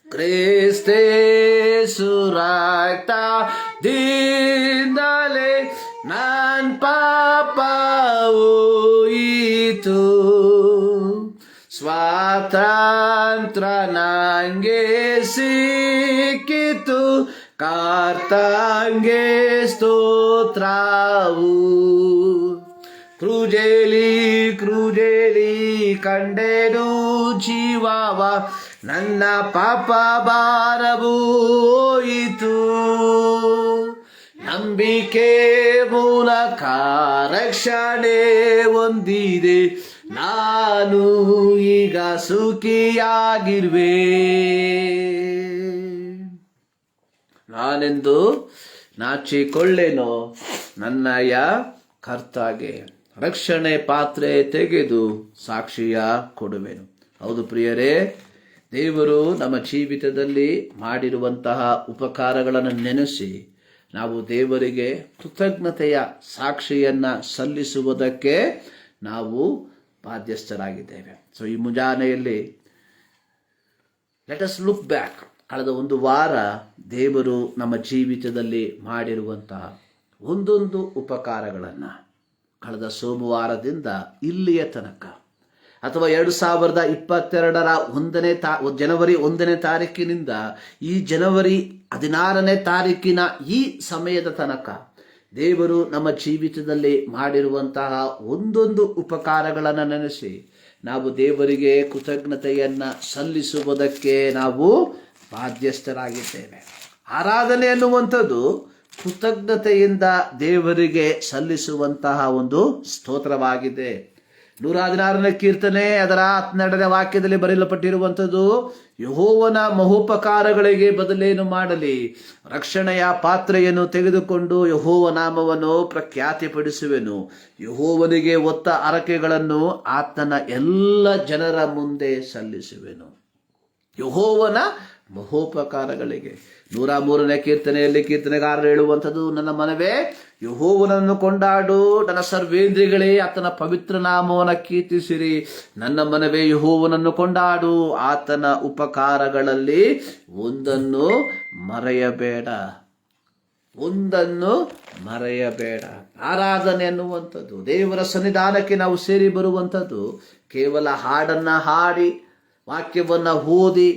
Speaker 1: ಕ್ರಿಸ್ತೇಸು ರಕ್ತದಿಂದಲೇ ನನ್ನ ಪಾಪ ಹೋಯಿತು. ಸ್ವಾತಂತ್ರ್ಯ ನಂಗೆ ಸಿಕ್ಕಿತು, ಕರ್ತಂಗೆ ಸ್ತೋತ್ರವು. ಕ್ರೂಜೆಲಿ ಕಂಡೆನು ಜೀವವ, ನನ್ನ ಪಾಪ ಭಾರವು ಹೋಯಿತು. ನಂಬಿಕೆ ಮೂಲಕ ರಕ್ಷಣೆ ಹೊಂದಿದೆ, ನಾನು ಈಗ ಸುಖಿಯಾಗಿರುವೆ. ನಾನೆಂದು ನಾಚಿಕೊಳ್ಳೆನೋ ನನ್ನಯ ಕರ್ತಗೆ ರಕ್ಷಣೆ ಪಾತ್ರೆ ತೆಗೆದು ಸಾಕ್ಷಿಯ ಕೊಡುವೆನು. ಹೌದು ಪ್ರಿಯರೇ, ದೇವರು ನಮ್ಮ ಜೀವಿತದಲ್ಲಿ ಮಾಡಿರುವಂತಹ ಉಪಕಾರಗಳನ್ನು ನೆನೆಸಿ ನಾವು ದೇವರಿಗೆ ಕೃತಜ್ಞತೆಯ ಸಾಕ್ಷಿಯನ್ನ ಸಲ್ಲಿಸುವುದಕ್ಕೆ ನಾವು ಬಾಧ್ಯಸ್ಥರಾಗಿದ್ದೇವೆ. ಸೊ ಈ ಮುಂಜಾನೆಯಲ್ಲಿ ಲೆಟ್ ಅಸ್ ಲುಕ್ ಬ್ಯಾಕ್. ಕಳೆದ ಒಂದು ವಾರ ದೇವರು ನಮ್ಮ ಜೀವಿತದಲ್ಲಿ ಮಾಡಿರುವಂತಹ ಒಂದೊಂದು ಉಪಕಾರಗಳನ್ನು ಕಳೆದ ಸೋಮವಾರದಿಂದ ಇಲ್ಲಿಯ ತನಕ, ಅಥವಾ 2022 ಜನವರಿ 1ನೇ ತಾರೀಕಿನಿಂದ ಈ ಜನವರಿ 16ನೇ ತಾರೀಕಿನ ಈ ಸಮಯದ ತನಕ ದೇವರು ನಮ್ಮ ಜೀವಿತದಲ್ಲಿ ಮಾಡಿರುವಂತಹ ಒಂದೊಂದು ಉಪಕಾರಗಳನ್ನು ನೆನೆಸಿ ನಾವು ದೇವರಿಗೆ ಕೃತಜ್ಞತೆಯನ್ನ ಸಲ್ಲಿಸುವುದಕ್ಕೆ ನಾವು ಬಾಧ್ಯಸ್ಥರಾಗಿದ್ದೇವೆ. ಆರಾಧನೆ ಅನ್ನುವಂಥದ್ದು ಕೃತಜ್ಞತೆಯಿಂದ ದೇವರಿಗೆ ಸಲ್ಲಿಸುವಂತಹ ಒಂದು ಸ್ತೋತ್ರವಾಗಿದೆ. 116ನೇ ಕೀರ್ತನೆ ಅದರ 12ನೇ ವಾಕ್ಯದಲ್ಲಿ ಬರೆಯಲ್ಪಟ್ಟಿರುವಂಥದ್ದು, ಯೆಹೋವನ ಮಹೋಪಕಾರಗಳಿಗೆ ಬದಲೇನು ಮಾಡಲಿ, ರಕ್ಷಣೆಯ ಪಾತ್ರೆಯನ್ನು ತೆಗೆದುಕೊಂಡು ಯೆಹೋವ ನಾಮವನ್ನು ಪ್ರಖ್ಯಾತಿಪಡಿಸುವೆನು. ಯೆಹೋವನಿಗೆ ಒತ್ತ ಹರಕೆಗಳನ್ನು ಆತನ ಎಲ್ಲ ಜನರ ಮುಂದೆ ಸಲ್ಲಿಸುವೆನು. ಯೆಹೋವನ ಮಹೋಪಕಾರಗಳಿಗೆ. 103ನೇ ಕೀರ್ತನೆಯಲ್ಲಿ ಕೀರ್ತನೆಗಾರರು ಹೇಳುವಂಥದ್ದು, ನನ್ನ ಮನವೇ ಯೆಹೋವನನ್ನು ಕೊಂಡಾಡು, ನನ್ನ ಸರ್ವೇಂದ್ರಿಗಳೇ ಆತನ ಪವಿತ್ರ ನಾಮವನ್ನು ಕೀರ್ತಿಸಿರಿ. ನನ್ನ ಮನವೇ ಯೆಹೋವನನ್ನು ಕೊಂಡಾಡು, ಆತನ ಉಪಕಾರಗಳಲ್ಲಿ ಒಂದನ್ನು ಮರೆಯಬೇಡ. ಒಂದನ್ನು ಮರೆಯಬೇಡ. ಆರಾಧನೆ ಅನ್ನುವಂಥದ್ದು, ದೇವರ ಸನ್ನಿಧಾನಕ್ಕೆ ನಾವು ಸೇರಿ ಬರುವಂಥದ್ದು ಕೇವಲ ಹಾಡನ್ನು ಹಾಡಿ, ವಾಕ್ಯವನ್ನು ಓದಿ,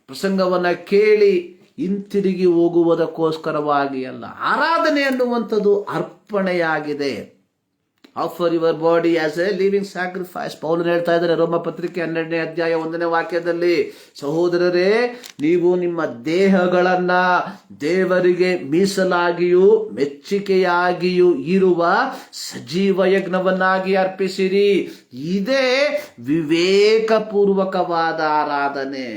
Speaker 1: ಪ್ರಸಂಗವನ್ನು ಕೇಳಿ ಹಿಂತಿರುಗಿ ಹೋಗುವುದಕ್ಕೋಸ್ಕರವಾಗಿ ಅಲ್ಲ. ಆರಾಧನೆ ಅನ್ನುವಂಥದ್ದು ಅರ್ಪಣೆಯಾಗಿದೆ. Offer your body as a living sacrifice. ಪೌಲನು ಹೇಳ್ತಾ ಇದ್ದಾರೆ ರೋಮ ಪತ್ರಿಕೆ 12ನೇ ಅಧ್ಯಾಯ 1ನೇ ವಾಕ್ಯದಲ್ಲಿ, ಸಹೋದರರೇ, ನೀವು ನಿಮ್ಮ ದೇಹಗಳನ್ನ ದೇವರಿಗೆ ಮೀಸಲಾಗಿಯೂ ಮೆಚ್ಚುಗೆಯಾಗಿಯೂ ಇರುವ ಸಜೀವ ಯಜ್ಞವನ್ನಾಗಿ ಅರ್ಪಿಸಿರಿ. ಇದೇ ವಿವೇಕಪೂರ್ವಕವಾದ ಆರಾಧನೆ.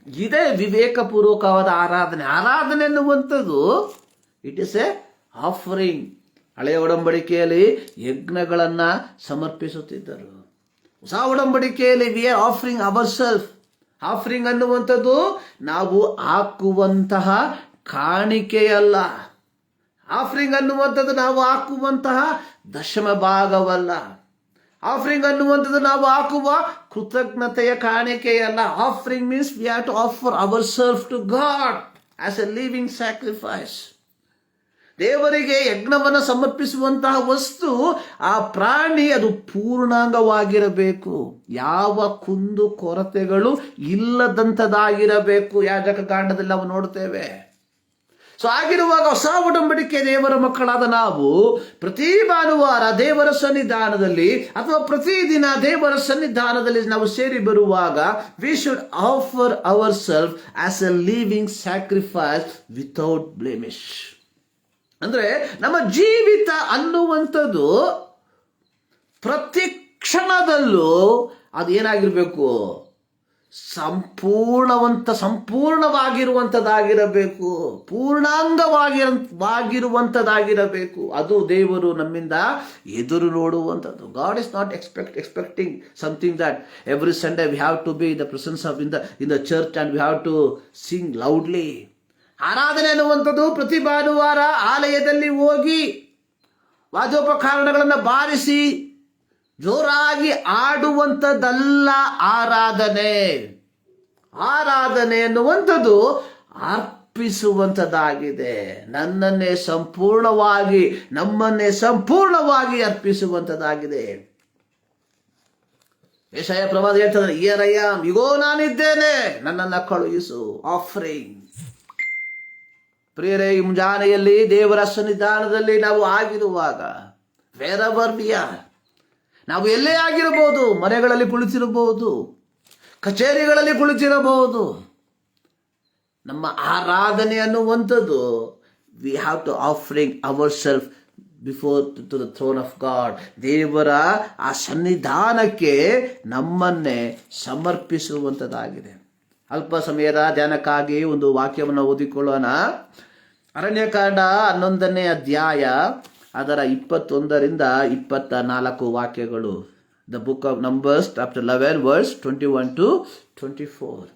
Speaker 1: ಇದೇ ವಿವೇಕಪೂರ್ವಕವಾದ ಆರಾಧನೆ. ಆರಾಧನೆ ಅನ್ನುವಂಥದ್ದು ಇಟ್ ಇಸ್ ಎ ಆಫರಿಂಗ್. ಹಳೆಯ ಒಡಂಬಡಿಕೆಯಲ್ಲಿ ಯಜ್ಞಗಳನ್ನು ಸಮರ್ಪಿಸುತ್ತಿದ್ದರು. ಹೊಸ ಒಡಂಬಡಿಕೆಯಲ್ಲಿ we are offering our self. Offering ಅನ್ನುವಂಥದ್ದು ನಾವು ಹಾಕುವಂತಹ ಕಾಣಿಕೆಯಲ್ಲ. ಆಫರಿಂಗ್ ಅನ್ನುವಂಥದ್ದು ನಾವು ಹಾಕುವಂತಹ ದಶಮ ಭಾಗವಲ್ಲ. ಆಫರಿಂಗ್ ಅನ್ನುವಂಥದ್ದು ನಾವು ಹಾಕುವ ಕೃತಜ್ಞತೆಯ ಕಾಣಿಕೆಯಲ್ಲ. Offering means we have to offer our self to God as a living sacrifice. ದೇವರಿಗೆ ಯಜ್ಞವನ್ನು ಸಮರ್ಪಿಸುವಂತಹ ವಸ್ತು, ಆ ಪ್ರಾಣಿ ಅದು ಪೂರ್ಣಾಂಗವಾಗಿರಬೇಕು. ಯಾವ ಕುಂದು ಕೊರತೆಗಳು ಇಲ್ಲದಂಥದ್ದಾಗಿರಬೇಕು. ಯಾಜಕ ಕಾಂಡದಲ್ಲಿ ನಾವು ನೋಡ್ತೇವೆ. ಸೊ ಆಗಿರುವಾಗ ಹೊಸ ಒಡಂಬಡಿಕೆ ದೇವರ ಮಕ್ಕಳಾದ ನಾವು ಪ್ರತಿ ಭಾನುವಾರ ದೇವರ ಸನ್ನಿಧಾನದಲ್ಲಿ ಅಥವಾ ಪ್ರತಿದಿನ ದೇವರ ಸನ್ನಿಧಾನದಲ್ಲಿ ನಾವು ಸೇರಿ ಬರುವಾಗ we should offer our self as a living sacrifice without blemish. ಅಂದ್ರೆ ನಮ್ಮ ಜೀವಿತ ಅನ್ನುವಂಥದ್ದು ಪ್ರತಿ ಕ್ಷಣದಲ್ಲೂ ಅದು ಏನಾಗಿರ್ಬೇಕು? ಸಂಪೂರ್ಣವಾಗಿರುವಂಥದ್ದಾಗಿರಬೇಕು, ಪೂರ್ಣಾಂಗವಾಗಿರುವಂಥದ್ದಾಗಿರಬೇಕು. ಅದು ದೇವರು ನಮ್ಮಿಂದ ಎದುರು ನೋಡುವಂಥದ್ದು. God is not expecting something that every Sunday we have to be in the presence of in the church and we have to sing loudly. ಆರಾಧನೆ ಅನ್ನುವಂಥದ್ದು ಪ್ರತಿ ಭಾನುವಾರ ಆಲಯದಲ್ಲಿ ಹೋಗಿ ವಾದ್ಯೋಪಕರಣಗಳನ್ನು ಬಾರಿಸಿ ಜೋರಾಗಿ ಆಡುವಂಥದ್ದಲ್ಲ ಆರಾಧನೆ. ಆರಾಧನೆ ಅನ್ನುವಂಥದ್ದು ಅರ್ಪಿಸುವಂಥದ್ದಾಗಿದೆ. ನಮ್ಮನ್ನೇ ಸಂಪೂರ್ಣವಾಗಿ ಅರ್ಪಿಸುವಂಥದ್ದಾಗಿದೆ. ಯೆಶಾಯ ಪ್ರವಾದಿ ಹೇಳ್ತಾರೆ, ಹಿಯರ್ ಐ ಆಮ್, ಇಗೋ ನಾನಿದ್ದೇನೆ, ನನ್ನನ್ನು ಕಳುಹಿಸು. ಆಫರಿಂಗ್. ಪ್ರಿಯರೇ, ಈ ಮುಂಜಾನೆಯಲ್ಲಿ ದೇವರ ಸನ್ನಿಧಾನದಲ್ಲಿ ನಾವು ಆಗಿರುವಾಗ, ವೇರೆವರ್ ವಿ ಆರ್, ನಾವು ಎಲ್ಲೇ ಆಗಿರಬಹುದು, ಮನೆಗಳಲ್ಲಿ ಕುಳಿತಿರಬಹುದು, ಕಚೇರಿಗಳಲ್ಲಿ ಕುಳಿತಿರಬಹುದು, ನಮ್ಮ ಆರಾಧನೆ ಅನ್ನುವಂಥದ್ದು we have to offering our self before to the throne of God. ದೇವರ ಆ ಸನ್ನಿಧಾನಕ್ಕೆ ನಮ್ಮನ್ನೇ ಸಮರ್ಪಿಸುವಂಥದ್ದಾಗಿದೆ. ಅಲ್ಪ ಸಮಯದ ಧ್ಯಾನಕ್ಕಾಗಿ ಒಂದು ವಾಕ್ಯವನ್ನು ಓದಿಕೊಳ್ಳೋಣ. ಅರಣ್ಯಕಾಂಡ 11ನೇ ಅಧ್ಯಾಯ ಅದರ 21ರಿಂದ 24 ವಾಕ್ಯಗಳು. The book of Numbers chapter 11 verse 21 to 24.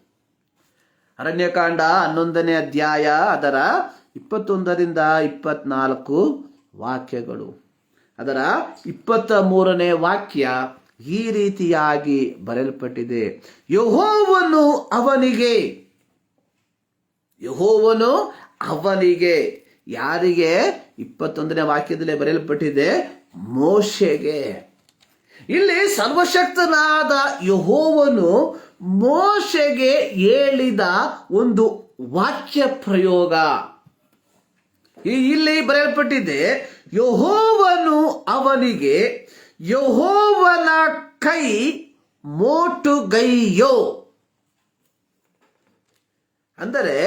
Speaker 1: ಅರಣ್ಯಕಾಂಡ 11ನೇ ಅಧ್ಯಾಯ ಅದರ 21ರಿಂದ 24 ವಾಕ್ಯಗಳು. ಅದರ 23ನೇ ವಾಕ್ಯ ಈ ರೀತಿಯಾಗಿ ಬರೆಯಲ್ಪಟ್ಟಿದೆ. ಯೆಹೋವನು ಅವನಿಗೆ ಯಾರಿಗೆ? 21ನೇ ವಾಕ್ಯದಲ್ಲಿ ಬರೆಯಲ್ಪಟ್ಟಿದೆ, ಮೋಶೆಗೆ. ಇಲ್ಲಿ ಸರ್ವಶಕ್ತನಾದ ಯೆಹೋವನು ಮೋಶೆಗೆ ಹೇಳಿದ ಒಂದು ವಾಕ್ಯ ಪ್ರಯೋಗ ಇಲ್ಲಿ ಬರೆಯಲ್ಪಟ್ಟಿದೆ. ಯೆಹೋವನು ಅವನಿಗೆ, ಯೆಹೋವನ ಕೈ ಮೋಟುಗೈಯೋ. ಅಂದರೆ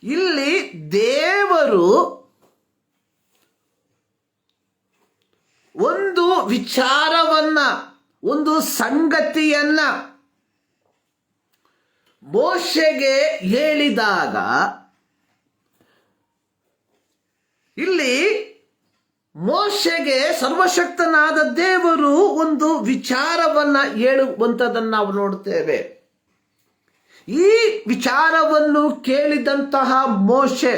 Speaker 1: ಇಲ್ಲಿ ದೇವರು ಒಂದು ವಿಚಾರವನ್ನ, ಒಂದು ಸಂಗತಿಯನ್ನ ಮೋಶೆಗೆ ಹೇಳಿದಾಗ, ಇಲ್ಲಿ ಮೋಶೆಗೆ ಸರ್ವಶಕ್ತನಾದ ದೇವರು ಒಂದು ವಿಚಾರವನ್ನ ಹೇಳುವಂಥದ್ದನ್ನು ನಾವು ನೋಡ್ತೇವೆ. ಈ ವಿಚಾರವನ್ನು ಕೇಳಿದಂತಹ ಮೋಶೆ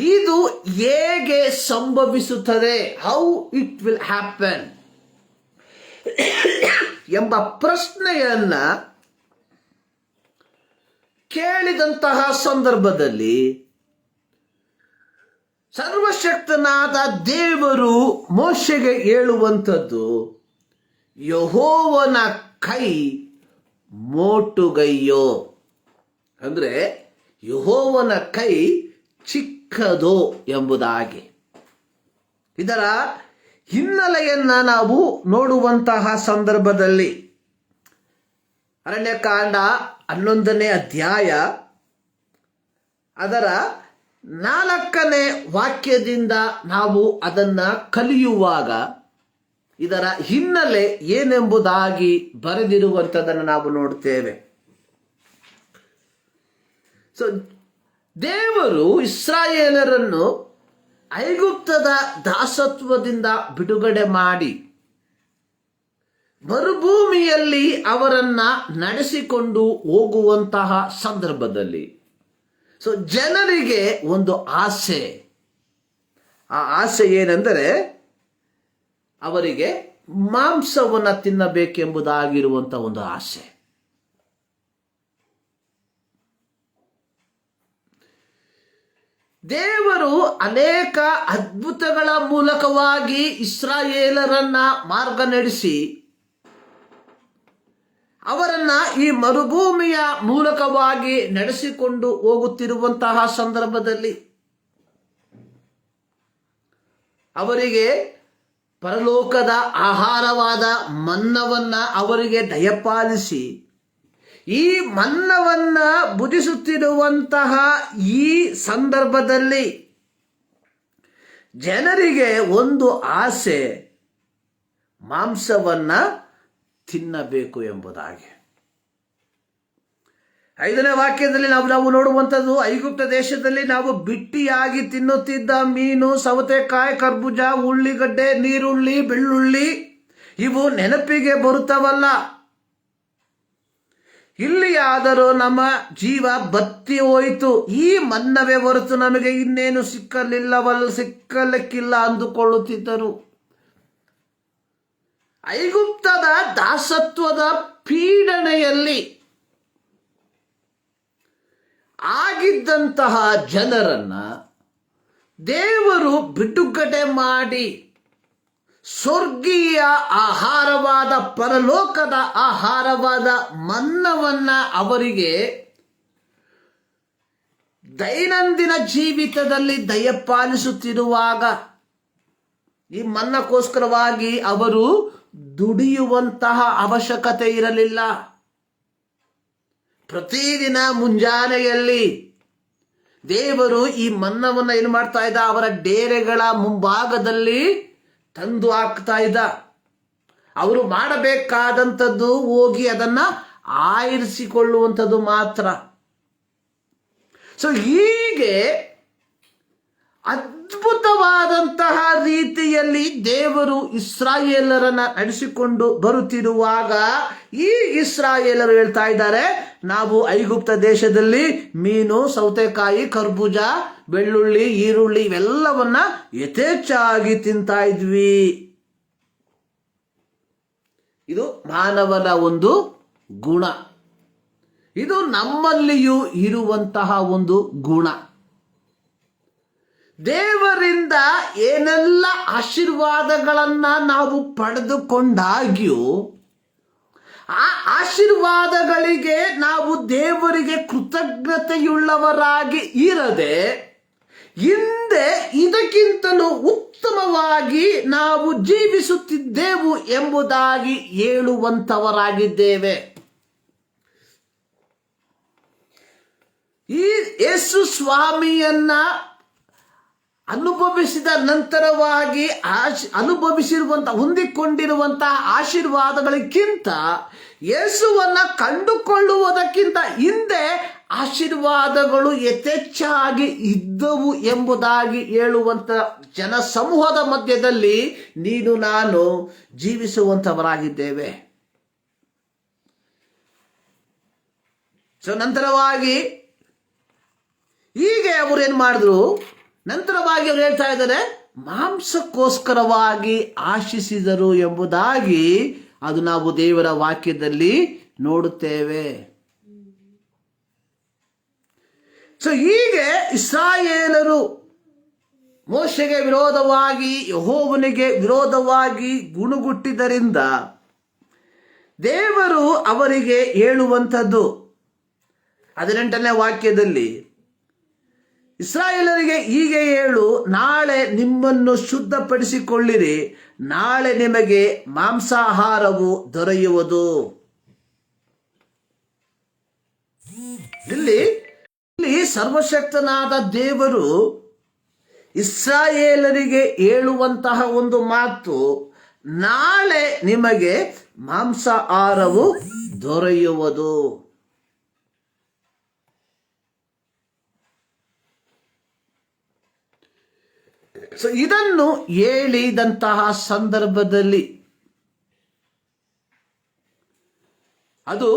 Speaker 1: ಇದು ಹೇಗೆ ಸಂಭವಿಸುತ್ತದೆ, ಹೌ ಇಟ್ ವಿಲ್ ಹ್ಯಾಪನ್ ಎಂಬ ಪ್ರಶ್ನೆಯನ್ನ ಕೇಳಿದಂತಹ ಸಂದರ್ಭದಲ್ಲಿ ಸರ್ವಶಕ್ತನಾದ ದೇವರು ಮೋಶೆಗೆ ಹೇಳುವಂಥದ್ದು, ಯೆಹೋವನ ಕೈ ಮೋಟುಗೈಯೋ, ಅಂದ್ರೆ ಯೆಹೋವನ ಕೈ ಚಿಕ್ಕದೋ ಎಂಬುದಾಗಿ. ಇದರ ಹಿನ್ನೆಲೆಯನ್ನ ನಾವು ನೋಡುವಂತಹ ಸಂದರ್ಭದಲ್ಲಿ ಅರಣ್ಯಕಾಂಡ 11ನೇ ಅಧ್ಯಾಯ ಅದರ 4ನೇ ವಾಕ್ಯದಿಂದ ನಾವು ಅದನ್ನ ಕಲಿಯುವಾಗ ಇದರ ಹಿನ್ನೆಲೆ ಏನೆಂಬುದಾಗಿ ಬರೆದಿರುವಂಥದ್ದನ್ನು ನಾವು ನೋಡ್ತೇವೆ. ಸೊ ದೇವರು ಇಸ್ರಾಯೇಲರನ್ನು ಐಗುಪ್ತದ ದಾಸತ್ವದಿಂದ ಬಿಡುಗಡೆ ಮಾಡಿ ಮರುಭೂಮಿಯಲ್ಲಿ ಅವರನ್ನ ನಡೆಸಿಕೊಂಡು ಹೋಗುವಂತಹ ಸಂದರ್ಭದಲ್ಲಿ ಸೊ ಜನರಿಗೆ ಒಂದು ಆಸೆ. ಆ ಆಸೆ ಏನೆಂದರೆ ಅವರಿಗೆ ಮಾಂಸವನ್ನು ತಿನ್ನಬೇಕೆಂಬುದಾಗಿರುವಂತಹ ಒಂದು ಆಸೆ. ದೇವರು ಅನೇಕ ಅದ್ಭುತಗಳ ಮೂಲಕವಾಗಿ ಇಸ್ರಾಯೇಲರನ್ನ ಮಾರ್ಗ ನಡೆಸಿ ಅವರನ್ನ ಈ ಮರುಭೂಮಿಯ ಮೂಲಕವಾಗಿ ನಡೆಸಿಕೊಂಡು ಹೋಗುತ್ತಿರುವಂತಹ ಸಂದರ್ಭದಲ್ಲಿ ಅವರಿಗೆ ಪರಲೋಕದ ಆಹಾರವಾದ ಮನ್ನವನ್ನ ಅವರಿಗೆ ದಯಪಾಲಿಸಿ ಈ ಮನ್ನವನ್ನ ಭುಜಿಸುತ್ತಿರುವಂತಹ ಈ ಸಂದರ್ಭದಲ್ಲಿ ಜನರಿಗೆ ಒಂದು ಆಸೆ, ಮಾಂಸವನ್ನ ತಿನ್ನಬೇಕು ಎಂಬುದಾಗಿ. 5ನೇ ವಾಕ್ಯದಲ್ಲಿ ನಾವು ನೋಡುವಂಥದ್ದು, ಐಗುಪ್ತ ದೇಶದಲ್ಲಿ ನಾವು ಬಿಟ್ಟಿಯಾಗಿ ತಿನ್ನುತ್ತಿದ್ದ ಮೀನು, ಸೌತೆಕಾಯಿ, ಕರ್ಬೂಜ, ಉಳ್ಳಿಗಡ್ಡೆ, ನೀರುಳ್ಳಿ, ಬೆಳ್ಳುಳ್ಳಿ ಇವು ನೆನಪಿಗೆ ಬರುತ್ತವಲ್ಲ. ಇಲ್ಲಿಯಾದರೂ ನಮ್ಮ ಜೀವ ಬತ್ತಿ ಹೋಯಿತು, ಈ ಮನ್ನವೇ ಹೊರತು ನಮಗೆ ಇನ್ನೇನು ಸಿಕ್ಕಲಿಕ್ಕಿಲ್ಲ ಅಂದುಕೊಳ್ಳುತ್ತಿದ್ದರು. ಐಗುಪ್ತದ ದಾಸತ್ವದ ಪೀಡನೆಯಲ್ಲಿ ಆಗಿದ್ದಂತಹ ಜನರನ್ನ ದೇವರು ಬಿಡುಗಡೆ ಮಾಡಿ ಸ್ವರ್ಗೀಯ ಆಹಾರವಾದ ಪರಲೋಕದ ಆಹಾರವಾದ ಮನ್ನವನ್ನ ಅವರಿಗೆ ದೈನಂದಿನ ಜೀವಿತದಲ್ಲಿ ದಯಪಾಲಿಸುತ್ತಿರುವಾಗ ಈ ಮನ್ನಕ್ಕೋಸ್ಕರವಾಗಿ ಅವರು ದುಡಿಯುವಂತಹ ಅವಶ್ಯಕತೆ ಇರಲಿಲ್ಲ. ಪ್ರತಿದಿನ ಮುಂಜಾನೆಯಲ್ಲಿ ದೇವರು ಈ ಮನ್ನವನ್ನು ಏನು ಮಾಡ್ತಾ ಇದ್ದ, ಅವರ ಡೇರೆಗಳ ಮುಂಭಾಗದಲ್ಲಿ ತಂದು ಹಾಕ್ತಾ ಇದ್ದ. ಅವರು ಮಾಡಬೇಕಾದಂಥದ್ದು ಹೋಗಿ ಅದನ್ನ ಆರಿಸಿಕೊಳ್ಳುವಂಥದ್ದು ಮಾತ್ರ. ಸೊ ಹೀಗೆ ಅದ್ಭುತವಾದಂತಹ ರೀತಿಯಲ್ಲಿ ದೇವರು ಇಸ್ರಾಯೇಲರನ್ನ ನಡೆಸಿಕೊಂಡು ಬರುತ್ತಿರುವಾಗ ಈ ಇಸ್ರಾಯೇಲರು ಹೇಳ್ತಾ ಇದ್ದಾರೆ, ನಾವು ಐಗುಪ್ತ ದೇಶದಲ್ಲಿ ಮೀನು, ಸೌತೆಕಾಯಿ, ಕರ್ಬೂಜ, ಬೆಳ್ಳುಳ್ಳಿ, ಈರುಳ್ಳಿ ಇವೆಲ್ಲವನ್ನ ಯಥೇಚ್ಛಾಗಿ ತಿಂತಾ ಇದ್ವಿ. ಇದು ಮಾನವನ ಒಂದು ಗುಣ. ಇದು ನಮ್ಮಲ್ಲಿಯೂ ಇರುವಂತಹ ಒಂದು ಗುಣ. ದೇವರಿಂದ ಏನೆಲ್ಲ ಆಶೀರ್ವಾದಗಳನ್ನ ನಾವು ಪಡೆದುಕೊಂಡಾಗ್ಯೂ ಆ ಆಶೀರ್ವಾದಗಳಿಗೆ ನಾವು ದೇವರಿಗೆ ಕೃತಜ್ಞತೆಯುಳ್ಳವರಾಗಿ ಇರದೆ ಹಿಂದೆ ಇದಕ್ಕಿಂತಲೂ ಉತ್ತಮವಾಗಿ ನಾವು ಜೀವಿಸುತ್ತಿದ್ದೆವು ಎಂಬುದಾಗಿ ಹೇಳುವಂತವರಾಗಿದ್ದೇವೆ. ಈ ಯೇಸು ಸ್ವಾಮಿಯನ್ನ ಅನುಭವಿಸಿದ ನಂತರವಾಗಿ ಹೊಂದಿಕೊಂಡಿರುವಂತಹ ಆಶೀರ್ವಾದಗಳಿಗಿಂತ ಯೇಸುವನ್ನ ಕಂಡುಕೊಳ್ಳುವುದಕ್ಕಿಂತ ಹಿಂದೆ ಆಶೀರ್ವಾದಗಳು ಯಥೇಚ್ಛಾಗಿ ಇದ್ದವು ಎಂಬುದಾಗಿ ಹೇಳುವಂತ ಜನ ಸಮೂಹದ ಮಧ್ಯದಲ್ಲಿ ನೀನು ನಾನು ಜೀವಿಸುವಂತವರಾಗಿದ್ದೇವೆ. ಸೊ ನಂತರವಾಗಿ ಹೀಗೆ ಅವರು ಏನ್ ಮಾಡಿದ್ರು, ನಂತರವಾಗಿ ಅವರು ಹೇಳ್ತಾ ಇದ್ದಾರೆ, ಮಾಂಸಕ್ಕೋಸ್ಕರವಾಗಿ ಆಶಿಸಿದರು ಎಂಬುದಾಗಿ ಅದು ನಾವು ದೇವರ ವಾಕ್ಯದಲ್ಲಿ ನೋಡುತ್ತೇವೆ. ಸೊ ಹೀಗೆ ಇಸ್ರಾಯೇಲರು ಮೋಶೆಗೆ ವಿರೋಧವಾಗಿ, ಯೆಹೋವನಿಗೆ ವಿರೋಧವಾಗಿ ಗುಣಗುಟ್ಟಿದ್ದರಿಂದ ದೇವರು ಅವರಿಗೆ ಹೇಳುವಂಥದ್ದು 18ನೇ ವಾಕ್ಯದಲ್ಲಿ, ಇಸ್ರಾಯೇಲರಿಗೆ ಹೀಗೆ ಹೇಳು, ನಾಳೆ ನಿಮ್ಮನ್ನು ಶುದ್ಧಪಡಿಸಿಕೊಳ್ಳಿರಿ, ನಾಳೆ ನಿಮಗೆ ಮಾಂಸಾಹಾರವು ದೊರೆಯುವುದು. ಇಲ್ಲಿ ಸರ್ವಶಕ್ತನಾದ ದೇವರು ಇಸ್ರಾಯೇಲರಿಗೆ ಹೇಳುವಂತಹ ಒಂದು ಮಾತು, ನಾಳೆ ನಿಮಗೆ ಮಾಂಸಾಹಾರವು ದೊರೆಯುವುದು. ಸೊ ಇದನ್ನು ಹೇಳಿದಂತಹ ಸಂದರ್ಭದಲ್ಲಿ ಅದು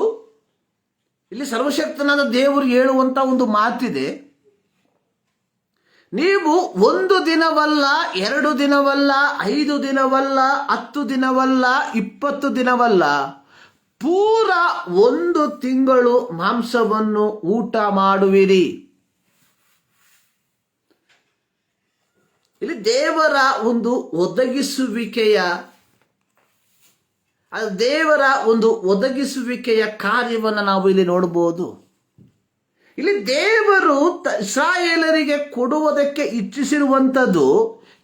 Speaker 1: ಇಲ್ಲಿ ಸರ್ವಶಕ್ತನಾದ ದೇವರು ಹೇಳುವಂತ ಒಂದು ಮಾತಿದೆ, ನೀವು 1 ದಿನವಲ್ಲ, 2 ದಿನವಲ್ಲ, 5 ದಿನವಲ್ಲ, 10 ದಿನವಲ್ಲ, 20 ದಿನವಲ್ಲ, ಪೂರ 1 ತಿಂಗಳು ಮಾಂಸವನ್ನು ಊಟ ಮಾಡುವಿರಿ. ಇಲ್ಲಿ ದೇವರ ಒಂದು ಒದಗಿಸುವಿಕೆಯ ಕಾರ್ಯವನ್ನು ನಾವು ಇಲ್ಲಿ ನೋಡಬಹುದು. ಇಲ್ಲಿ ದೇವರು ಇಸ್ರಾಯೇಲರಿಗೆ ಕೊಡುವುದಕ್ಕೆ ಇಚ್ಛಿಸಿರುವಂಥದ್ದು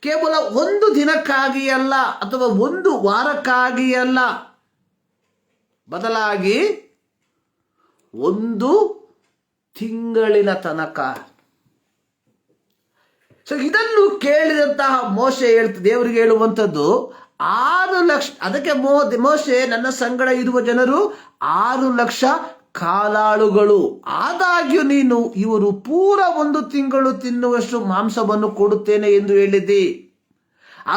Speaker 1: ಕೇವಲ 1 ದಿನಕ್ಕಾಗಿ ಅಲ್ಲ, ಅಥವಾ 1 ವಾರಕ್ಕಾಗಿ ಅಲ್ಲ, ಬದಲಾಗಿ 1 ತಿಂಗಳಿನ ತನಕ. ಸೊ ಇದನ್ನು ಕೇಳಿದಂತಹ ಮೋಶೆ ದೇವರಿಗೆ ಹೇಳುವಂಥದ್ದು 6 ಲಕ್ಷ, ಅದಕ್ಕೆ ಮೋಶೆ, ನನ್ನ ಸಂಗಡ ಇರುವ ಜನರು 6 ಲಕ್ಷ ಕಾಲಾಳುಗಳು, ಆದಾಗ್ಯೂ ನೀನು ಇವರು ಪೂರ 1 ತಿಂಗಳು ತಿನ್ನುವಷ್ಟು ಮಾಂಸವನ್ನು ಕೊಡುತ್ತೇನೆ ಎಂದು ಹೇಳಿದ್ದಿ.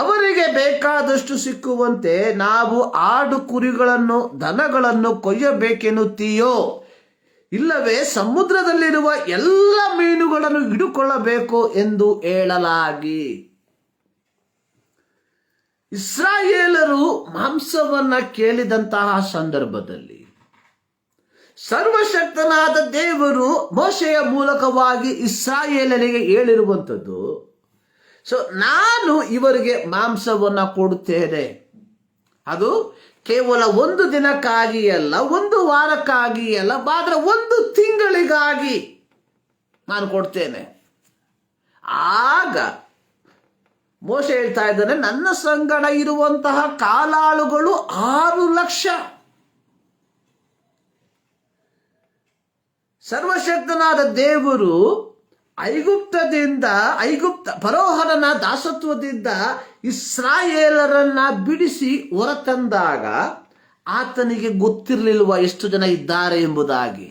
Speaker 1: ಅವರಿಗೆ ಬೇಕಾದಷ್ಟು ಸಿಕ್ಕುವಂತೆ ನಾವು ಆಡು ಕುರಿಗಳನ್ನು ದನಗಳನ್ನು ಕೊಯ್ಯಬೇಕೆನ್ನುತ್ತೀಯೋ, ಇಲ್ಲವೇ ಸಮುದ್ರದಲ್ಲಿರುವ ಎಲ್ಲ ಮೀನುಗಳನ್ನು ಹಿಡುಕೊಳ್ಳಬೇಕು ಎಂದು ಹೇಳಲಾಗಿ. ಇಸ್ರಾಯೇಲರು ಮಾಂಸವನ್ನ ಕೇಳಿದಂತಹ ಸಂದರ್ಭದಲ್ಲಿ ಸರ್ವಶಕ್ತನಾದ ದೇವರು ಮೋಶೆಯ ಮೂಲಕವಾಗಿ ಇಸ್ರಾಯೇಲರಿಗೆ ಹೇಳಿರುವಂಥದ್ದು, ಸೊ ನಾನು ಇವರಿಗೆ ಮಾಂಸವನ್ನ ಕೊಡುತ್ತೇನೆ, ಅದು ಕೇವಲ 1 ದಿನಕ್ಕಾಗಿ ಅಲ್ಲ, 1 ವಾರಕ್ಕಾಗಿ ಅಲ್ಲ, ಮಾತ್ರ 1 ತಿಂಗಳಿಗಾಗಿ ನಾನು ಕೊಡ್ತೇನೆ. ಆಗ ಮೋಶೆ ಹೇಳ್ತಾ ಇದ್ದಾನೆ, ನನ್ನ ಸಂಗಡ ಇರುವಂತಹ ಕಾಲಾಳುಗಳು 6 ಲಕ್ಷ. ಸರ್ವಶಕ್ತನಾದ ದೇವರು ಫರೋಹನ ದಾಸತ್ವದಿಂದ ಇಸ್ರಾಯೇಲರನ್ನ ಬಿಡಿಸಿ ಹೊರತಂದಾಗ ಆತನಿಗೆ ಗೊತ್ತಿರಲಿಲ್ವ ಎಷ್ಟು ಜನ ಇದ್ದಾರೆ ಎಂಬುದಾಗಿ.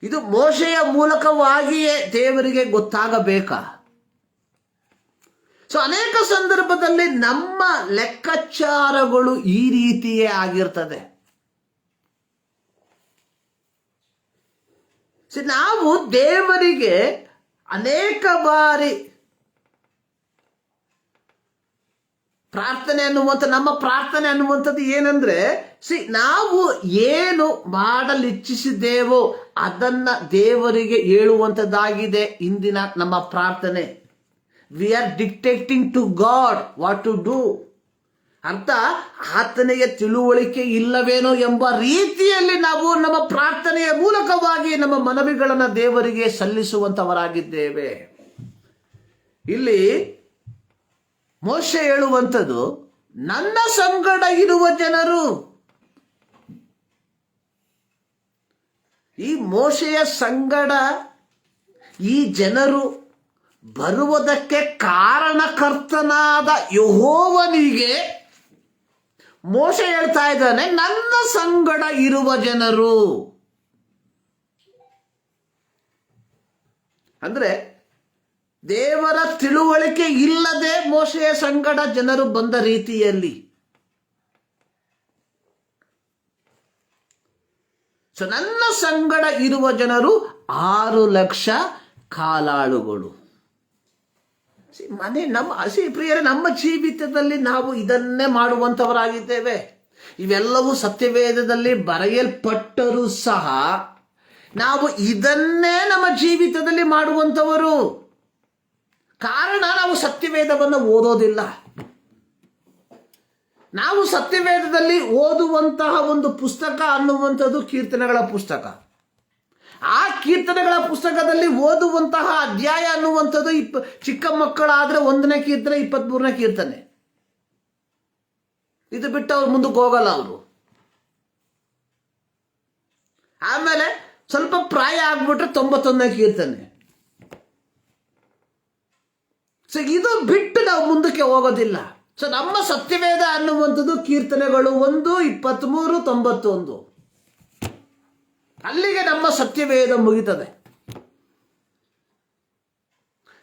Speaker 1: ಇದು ಮೋಶೆಯ ಮೂಲಕವಾಗಿಯೇ ದೇವರಿಗೆ ಗೊತ್ತಾಗಬೇಕಾ? ಸೊ ಅನೇಕ ಸಂದರ್ಭದಲ್ಲಿ ನಮ್ಮ ಲೆಕ್ಕಾಚಾರಗಳು ಈ ರೀತಿಯೇ ಆಗಿರ್ತದೆ. ನಾವು ದೇವರಿಗೆ ಅನೇಕ ಬಾರಿ ನಮ್ಮ ಪ್ರಾರ್ಥನೆ ಅನ್ನುವಂಥದ್ದು ಏನಂದ್ರೆ, ನಾವು ಏನು ಮಾಡಲಿಚ್ಛಿಸಿದ್ದೇವೋ ಅದನ್ನ ದೇವರಿಗೆ ಹೇಳುವಂಥದ್ದಾಗಿದೆ ಇಂದಿನ ನಮ್ಮ ಪ್ರಾರ್ಥನೆ. We are dictating to God what to do. ಅರ್ಥ, ಆತನಿಗೆ ತಿಳುವಳಿಕೆ ಇಲ್ಲವೇನೋ ಎಂಬ ರೀತಿಯಲ್ಲಿ ನಾವು ನಮ್ಮ ಪ್ರಾರ್ಥನೆಯ ಮೂಲಕವಾಗಿ ನಮ್ಮ ಮನವಿಗಳನ್ನು ದೇವರಿಗೆ ಸಲ್ಲಿಸುವಂತವರಾಗಿದ್ದೇವೆ. ಇಲ್ಲಿ ಮೋಶೆ ಹೇಳುವಂಥದ್ದು, ನನ್ನ ಸಂಗಡ ಇರುವ ಜನರು. ಈ ಮೋಶೆಯ ಸಂಗಡ ಈ ಜನರು ಬರುವುದಕ್ಕೆ ಕಾರಣಕರ್ತನಾದ ಯೆಹೋವನಿಗೆ ಮೋಶೆ ಹೇಳ್ತಾ ಇದ್ದಾನೆ, ನನ್ನ ಸಂಗಡ ಇರುವ ಜನರು. ಅಂದ್ರೆ ದೇವರ ತಿಳುವಳಿಕೆ ಇಲ್ಲದೆ ಮೋಶೆಯ ಸಂಗಡ ಜನರು ಬಂದ ರೀತಿಯಲ್ಲಿ. ಸೊ ನನ್ನ ಸಂಗಡ ಇರುವ ಜನರು 6 ಲಕ್ಷ ಕಾಲಾಳುಗಳು. ಪ್ರಿಯರೇ, ನಮ್ಮ ಜೀವಿತದಲ್ಲಿ ನಾವು ಇದನ್ನೇ ಮಾಡುವಂಥವರಾಗಿದ್ದೇವೆ. ಇವೆಲ್ಲವೂ ಸತ್ಯವೇದದಲ್ಲಿ ಬರೆಯಲ್ಪಟ್ಟರೂ ಸಹ ನಾವು ಇದನ್ನೇ ನಮ್ಮ ಜೀವಿತದಲ್ಲಿ ಮಾಡುವಂಥವರು. ಕಾರಣ, ನಾವು ಸತ್ಯವೇದವನ್ನು ಓದೋದಿಲ್ಲ. ನಾವು ಸತ್ಯವೇದದಲ್ಲಿ ಓದುವಂತಹ ಒಂದು ಪುಸ್ತಕ ಅನ್ನುವಂಥದ್ದು ಕೀರ್ತನೆಗಳ ಪುಸ್ತಕ. ಆ ಕೀರ್ತನೆಗಳ ಪುಸ್ತಕದಲ್ಲಿ ಓದುವಂತಹ ಅಧ್ಯಾಯ ಅನ್ನುವಂಥದ್ದು ಚಿಕ್ಕ ಮಕ್ಕಳಾದರೆ 1ನೇ ಕೀರ್ತನೆ 23ನೇ ಕೀರ್ತನೆ. ಇದು ಬಿಟ್ಟು ಅವ್ರು ಮುಂದಕ್ಕೆ ಹೋಗಲ್ಲ ಅವರು. ಆಮೇಲೆ ಸ್ವಲ್ಪ ಪ್ರಾಯ ಆಗ್ಬಿಟ್ರೆ 91ನೇ ಕೀರ್ತನೆ. ಇದು ಬಿಟ್ಟು ನಾವು ಮುಂದಕ್ಕೆ ಹೋಗೋದಿಲ್ಲ. ನಮ್ಮ ಸತ್ಯವೇದ ಅನ್ನುವಂಥದ್ದು ಕೀರ್ತನೆಗಳು 1, 23, 91. ಅಲ್ಲಿಗೆ ನಮ್ಮ ಸತ್ಯವೇದ ಮುಗಿತದೆ.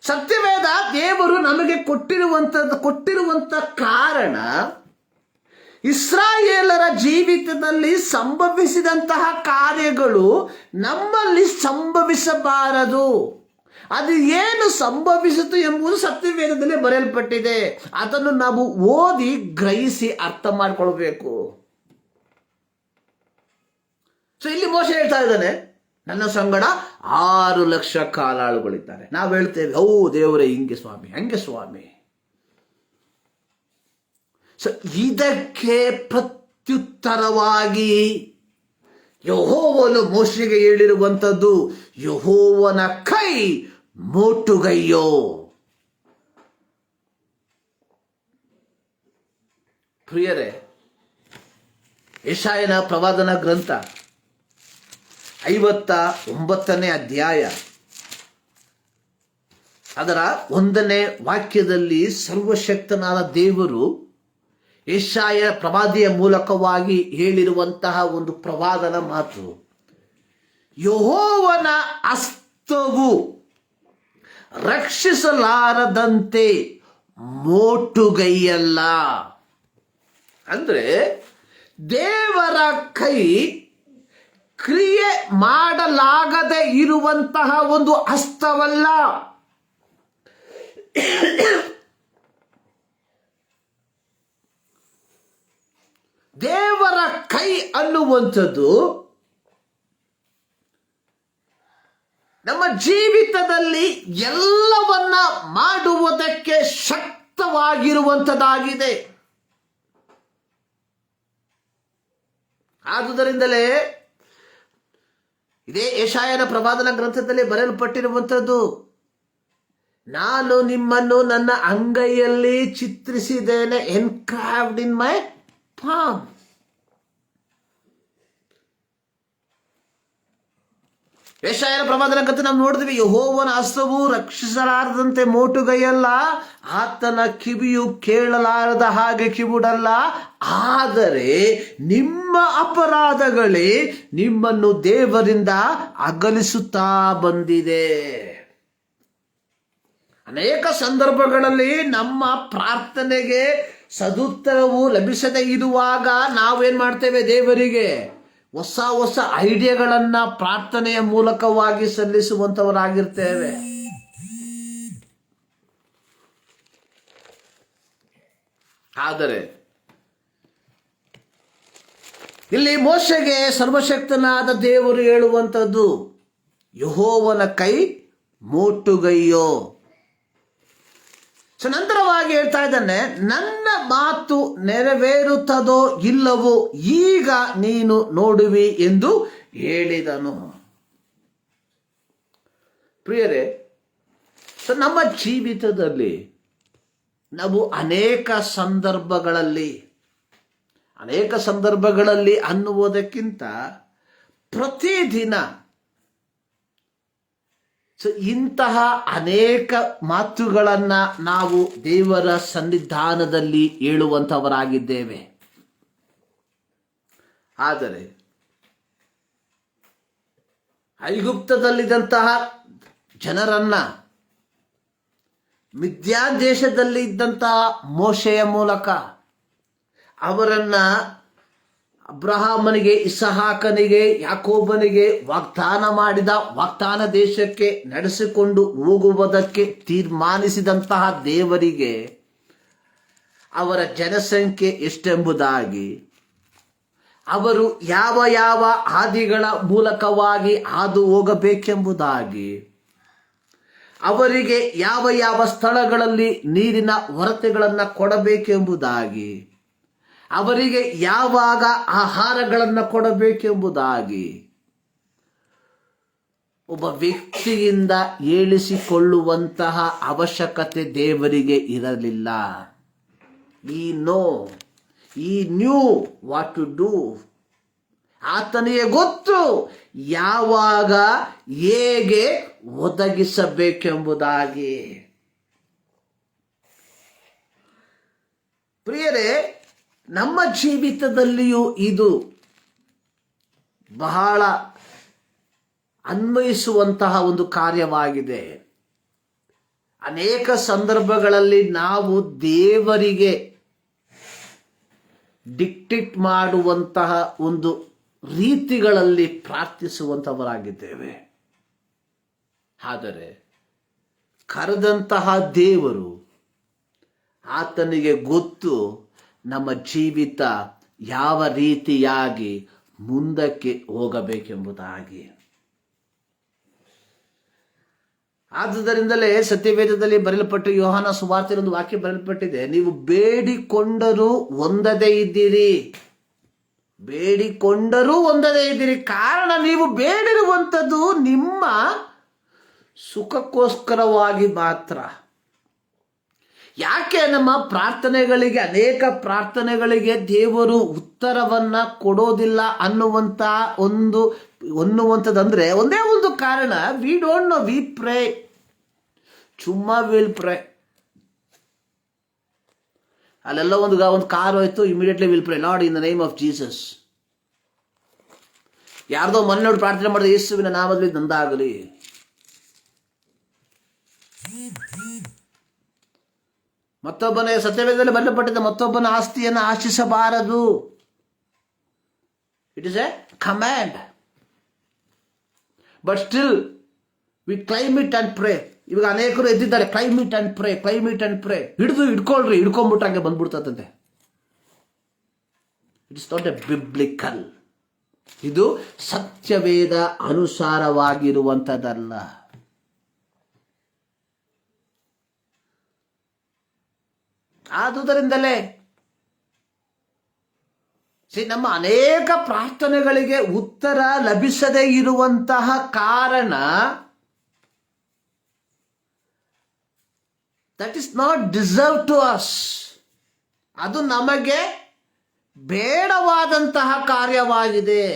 Speaker 1: ಸತ್ಯವೇದ ದೇವರು ನಮಗೆ ಕೊಟ್ಟಿರುವಂತ ಕಾರಣ, ಇಸ್ರಾಯೇಲರ ಜೀವಿತದಲ್ಲಿ ಸಂಭವಿಸಿದಂತಹ ಕಾರ್ಯಗಳು ನಮ್ಮಲ್ಲಿ ಸಂಭವಿಸಬಾರದು. ಅದು ಏನು ಸಂಭವಿಸಿತು ಎಂಬುದು ಸತ್ಯವೇದದಲ್ಲಿ ಬರೆಯಲ್ಪಟ್ಟಿದೆ. ಅದನ್ನು ನಾವು ಓದಿ ಗ್ರಹಿಸಿ ಅರ್ಥ ಮಾಡಿಕೊಳ್ಬೇಕು. ಇಲ್ಲಿ ಮೋಶೆ ಹೇಳ್ತಾ ಇದ್ದಾನೆ, ನನ್ನ ಸಂಗಡ 6 ಲಕ್ಷ ಕಾಲಾಳುಗಳಿದ್ದಾರೆ. ನಾವು ಹೇಳ್ತೇವೆ, ದೇವರೇ ಹಿಂಗೆ ಸ್ವಾಮಿ, ಹಂಗೆ ಸ್ವಾಮಿ. ಇದಕ್ಕೆ ಪ್ರತ್ಯುತ್ತರವಾಗಿ ಯೆಹೋವನು ಮೋಶೆಗೆ ಹೇಳಿರುವಂಥದ್ದು, ಯೆಹೋವನ ಕೈ ಮೋಟುಗೈಯೋ. ಪ್ರಿಯರೇ, ಯೆಶಾಯನ ಪ್ರವಾದನ ಗ್ರಂಥ 59ನೇ ಅಧ್ಯಾಯ ಅದರ 1ನೇ ವಾಕ್ಯದಲ್ಲಿ ಸರ್ವಶಕ್ತನಾದ ದೇವರು ಯೆಶಾಯ ಪ್ರವಾದಿಯ ಮೂಲಕವಾಗಿ ಹೇಳಿರುವಂತಹ ಒಂದು ಪ್ರವಾದನ ಮಾತು, ಯೆಹೋವನ ಹಸ್ತವು ರಕ್ಷಿಸಲಾರದಂತೆ ಮೋಟುಗೈಯಲ್ಲ. ಅಂದ್ರೆ ದೇವರ ಕೈ ಕ್ರಿಯೆ ಮಾಡಲಾಗದೆ ಇರುವಂತಹ ಒಂದು ಹಸ್ತವಲ್ಲ. ದೇವರ ಕೈ ಅನ್ನುವಂಥದ್ದು ನಮ್ಮ ಜೀವಿತದಲ್ಲಿ ಎಲ್ಲವನ್ನ ಮಾಡುವುದಕ್ಕೆ ಶಕ್ತವಾಗಿರುವಂಥದ್ದಾಗಿದೆ. ಆದುದರಿಂದಲೇ ಇದೇ ಯೆಶಾಯನ ಪ್ರವಾದನ ಗ್ರಂಥದಲ್ಲಿ ಬರೆಯಲ್ಪಟ್ಟಿರುವಂಥದ್ದು, ನಾನು ನಿಮ್ಮನ್ನು ನನ್ನ ಅಂಗೈಯಲ್ಲಿ ಚಿತ್ರಿಸಿದ್ದೇನೆ, ಎನ್ಕ್ರಾವ್ಡ್ ಇನ್ ಮೈ ಪಾಮ್. ಯೆಶಾಯನ ಪ್ರವಾದನ ಗ್ರಂಥ ನಾವು ನೋಡಿದ್ವಿ, ಯೆಹೋವನ ಹಸ್ತವು ರಕ್ಷಿಸಲಾರದಂತೆ ಮೋಟುಗೈಯಲ್ಲ, ಆತನ ಕಿವಿಯು ಕೇಳಲಾರದ ಹಾಗೆ ಕಿವುಡಲ್ಲ, ಆದರೆ ನಿಮ್ಮ ಅಪರಾಧಗಳೇ ನಿಮ್ಮನ್ನು ದೇವರಿಂದ ಅಗಲಿಸುತ್ತಾ ಬಂದಿದೆ. ಅನೇಕ ಸಂದರ್ಭಗಳಲ್ಲಿ ನಮ್ಮ ಪ್ರಾರ್ಥನೆಗೆ ಸದುತ್ತರವು ಲಭಿಸದೇ ಇರುವಾಗ ನಾವೇನ್ ಮಾಡ್ತೇವೆ, ದೇವರಿಗೆ ಹೊಸ ಹೊಸ ಐಡಿಯಾಗಳನ್ನ ಪ್ರಾರ್ಥನೆಯ ಮೂಲಕವಾಗಿ ಸಲ್ಲಿಸುವಂತವರಾಗಿರ್ತೇವೆ. ಆದರೆ ಇಲ್ಲಿ ಮೋಶೆಗೆ ಸರ್ವಶಕ್ತನಾದ ದೇವರು ಹೇಳುವಂಥದ್ದು, ಯೆಹೋವನ ಕೈ ಮೋಟುಗೈಯೋ. ನಂತರವಾಗಿ ಹೇಳ್ತಾ ಇದ್ದಾನೆ, ನನ್ನ ಮಾತು ನೆರವೇರುತ್ತದೋ ಇಲ್ಲವೋ ಈಗ ನೀನು ನೋಡುವಿ ಎಂದು ಹೇಳಿದನು. ಪ್ರಿಯರೇ, ನಮ್ಮ ಜೀವಿತದಲ್ಲಿ ನಾವು ಅನೇಕ ಸಂದರ್ಭಗಳಲ್ಲಿ ಅನ್ನುವುದಕ್ಕಿಂತ ಪ್ರತಿದಿನ ಇಂತಹ ಅನೇಕ ಮಾತುಗಳನ್ನ ನಾವು ದೇವರ ಸನ್ನಿಧಾನದಲ್ಲಿ ಹೇಳುವಂತವರಾಗಿದ್ದೇವೆ. ಆದರೆ ಐಗುಪ್ತದಲ್ಲಿದ್ದಂತಹ ಜನರನ್ನ ಮಿದ್ಯಾನ್ ದೇಶದಲ್ಲಿ ಇದ್ದಂತಹ ಮೋಶೆಯ ಮೂಲಕ ಅವರನ್ನ ಅಬ್ರಹಾಮನಿಗೆ, ಇಸಹಾಕನಿಗೆ, ಯಾಕೋಬನಿಗೆ ವಾಗ್ದಾನ ಮಾಡಿದ ವಾಗ್ದಾನ ದೇಶಕ್ಕೆ ನಡೆಸಿಕೊಂಡು ಹೋಗುವುದಕ್ಕೆ ತೀರ್ಮಾನಿಸಿದಂತಹ ದೇವರಿಗೆ ಅವರ ಜನಸಂಖ್ಯೆ ಎಷ್ಟೆಂಬುದಾಗಿ, ಅವರು ಯಾವ ಯಾವ ಹಾದಿಗಳ ಮೂಲಕವಾಗಿ ಹಾದು ಹೋಗಬೇಕೆಂಬುದಾಗಿ, ಅವರಿಗೆ ಯಾವ ಯಾವ ಸ್ಥಳಗಳಲ್ಲಿ ನೀರಿನ ಹೊರತೆಗಳನ್ನು ಕೊಡಬೇಕೆಂಬುದಾಗಿ, ಅವರಿಗೆ ಯಾವಾಗ ಆಹಾರಗಳನ್ನು ಕೊಡಬೇಕೆಂಬುದಾಗಿ ಒಬ್ಬ ವ್ಯಕ್ತಿಯಿಂದ ಹೇಳಿಸಿಕೊಳ್ಳುವಂತಹ ಅವಶ್ಯಕತೆ ದೇವರಿಗೆ ಇರಲಿಲ್ಲ. He knew what to do. ಆತನಿಗೆ ಗೊತ್ತು ಯಾವಾಗ ಹೇಗೆ ಒದಗಿಸಬೇಕೆಂಬುದಾಗಿ. ಪ್ರಿಯರೇ, ನಮ್ಮ ಜೀವಿತದಲ್ಲಿಯೂ ಇದು ಬಹಳ ಅನ್ವಯಿಸುವಂತಹ ಒಂದು ಕಾರ್ಯವಾಗಿದೆ. ಅನೇಕ ಸಂದರ್ಭಗಳಲ್ಲಿ ನಾವು ದೇವರಿಗೆ ಡಿಕ್ಟೇಟ್ ಮಾಡುವಂತಹ ಒಂದು ರೀತಿಗಳಲ್ಲಿ ಪ್ರಾರ್ಥಿಸುವಂತವರಾಗಿದ್ದೇವೆ. ಆದರೆ ಕರೆದಂತಹ ದೇವರು, ಆತನಿಗೆ ಗೊತ್ತು ನಮ್ಮ ಜೀವಿತ ಯಾವ ರೀತಿಯಾಗಿ ಮುಂದಕ್ಕೆ ಹೋಗಬೇಕೆಂಬುದಾಗಿ. ಆದುದರಿಂದಲೇ ಸತ್ಯವೇದದಲ್ಲಿ ಬರೆಯಲ್ಪಟ್ಟ ಯೋಹಾನ ಸುವಾರ್ತೆಯಲ್ಲಿ ಒಂದು ವಾಕ್ಯ ಬರೆಯಲ್ಪಟ್ಟಿದೆ, ನೀವು ಬೇಡಿಕೊಂಡರೂ ಹೊಂದದೇ ಇದ್ದೀರಿ. ಬೇಡಿಕೊಂಡರೂ ಹೊಂದದೇ ಇದ್ದೀರಿ. ಕಾರಣ, ನೀವು ಬೇಡಿರುವಂಥದ್ದು ನಿಮ್ಮ ಸುಖಕ್ಕೋಸ್ಕರವಾಗಿ ಮಾತ್ರ. ಯಾಕೆ ನಮ್ಮ ಪ್ರಾರ್ಥನೆಗಳಿಗೆ, ಅನೇಕ ಪ್ರಾರ್ಥನೆಗಳಿಗೆ ದೇವರು ಉತ್ತರವನ್ನ ಕೊಡೋದಿಲ್ಲ ಅನ್ನುವಂಥದ್ದಂದ್ರೆ ಒಂದೇ ಒಂದು ಕಾರಣ, we don't know, we pray, ಚುಮ್ಮಾ ವಿಲ್ ಪ್ರೇ. ಅಲ್ಲೆಲ್ಲ ಒಂದು ಕಾರ್ ಹೋಯ್ತು, immediately will pray, Lord in the name of Jesus. ಯಾರ್ದೋ ಮನೆ ನೋಡಿ ಪ್ರಾರ್ಥನೆ ಮಾಡಿದ, ಯೇಸುವಿನ ನಾಮದಲ್ಲಿ ನಂದಾಗಲಿ. ಮತ್ತೊಬ್ಬನ ಸತ್ಯವೇದದಲ್ಲಿ ಬರೆಯಲ್ಪಟ್ಟಿದೆ, ಮತ್ತೊಬ್ಬನ ಆಸ್ತಿಯನ್ನು ಆಶಿಸಬಾರದು. It is a command. But still we claim it and pray. ಇವಾಗ ಅನೇಕರು ಎದ್ದಿದ್ದಾರೆ, claim it and pray, claim it and pray. ಹಿಡ್ಕೊಳ್ರಿ, ಹಿಡ್ಕೊಂಡ್ಬಿಟ್ರೆ ಹಂಗೆ ಬಂದ್ಬಿಡ್ತಂತೆ. It is not a biblical. ಇದು ಸತ್ಯವೇದ ಅನುಸಾರವಾಗಿರುವಂಥದ್ದಲ್ಲ. ಆದುದರಿಂದಲೇ ನಮ್ಮ ಅನೇಕ ಪ್ರಾರ್ಥನೆಗಳಿಗೆ ಉತ್ತರ ಲಭಿಸದೇ ಇರುವಂತಹ ಕಾರಣ, that is not deserve to us. ಅದು ನಮಗೆ ಬೇಡವಾದಂತಹ ಕಾರ್ಯವಾಗಿದೆ.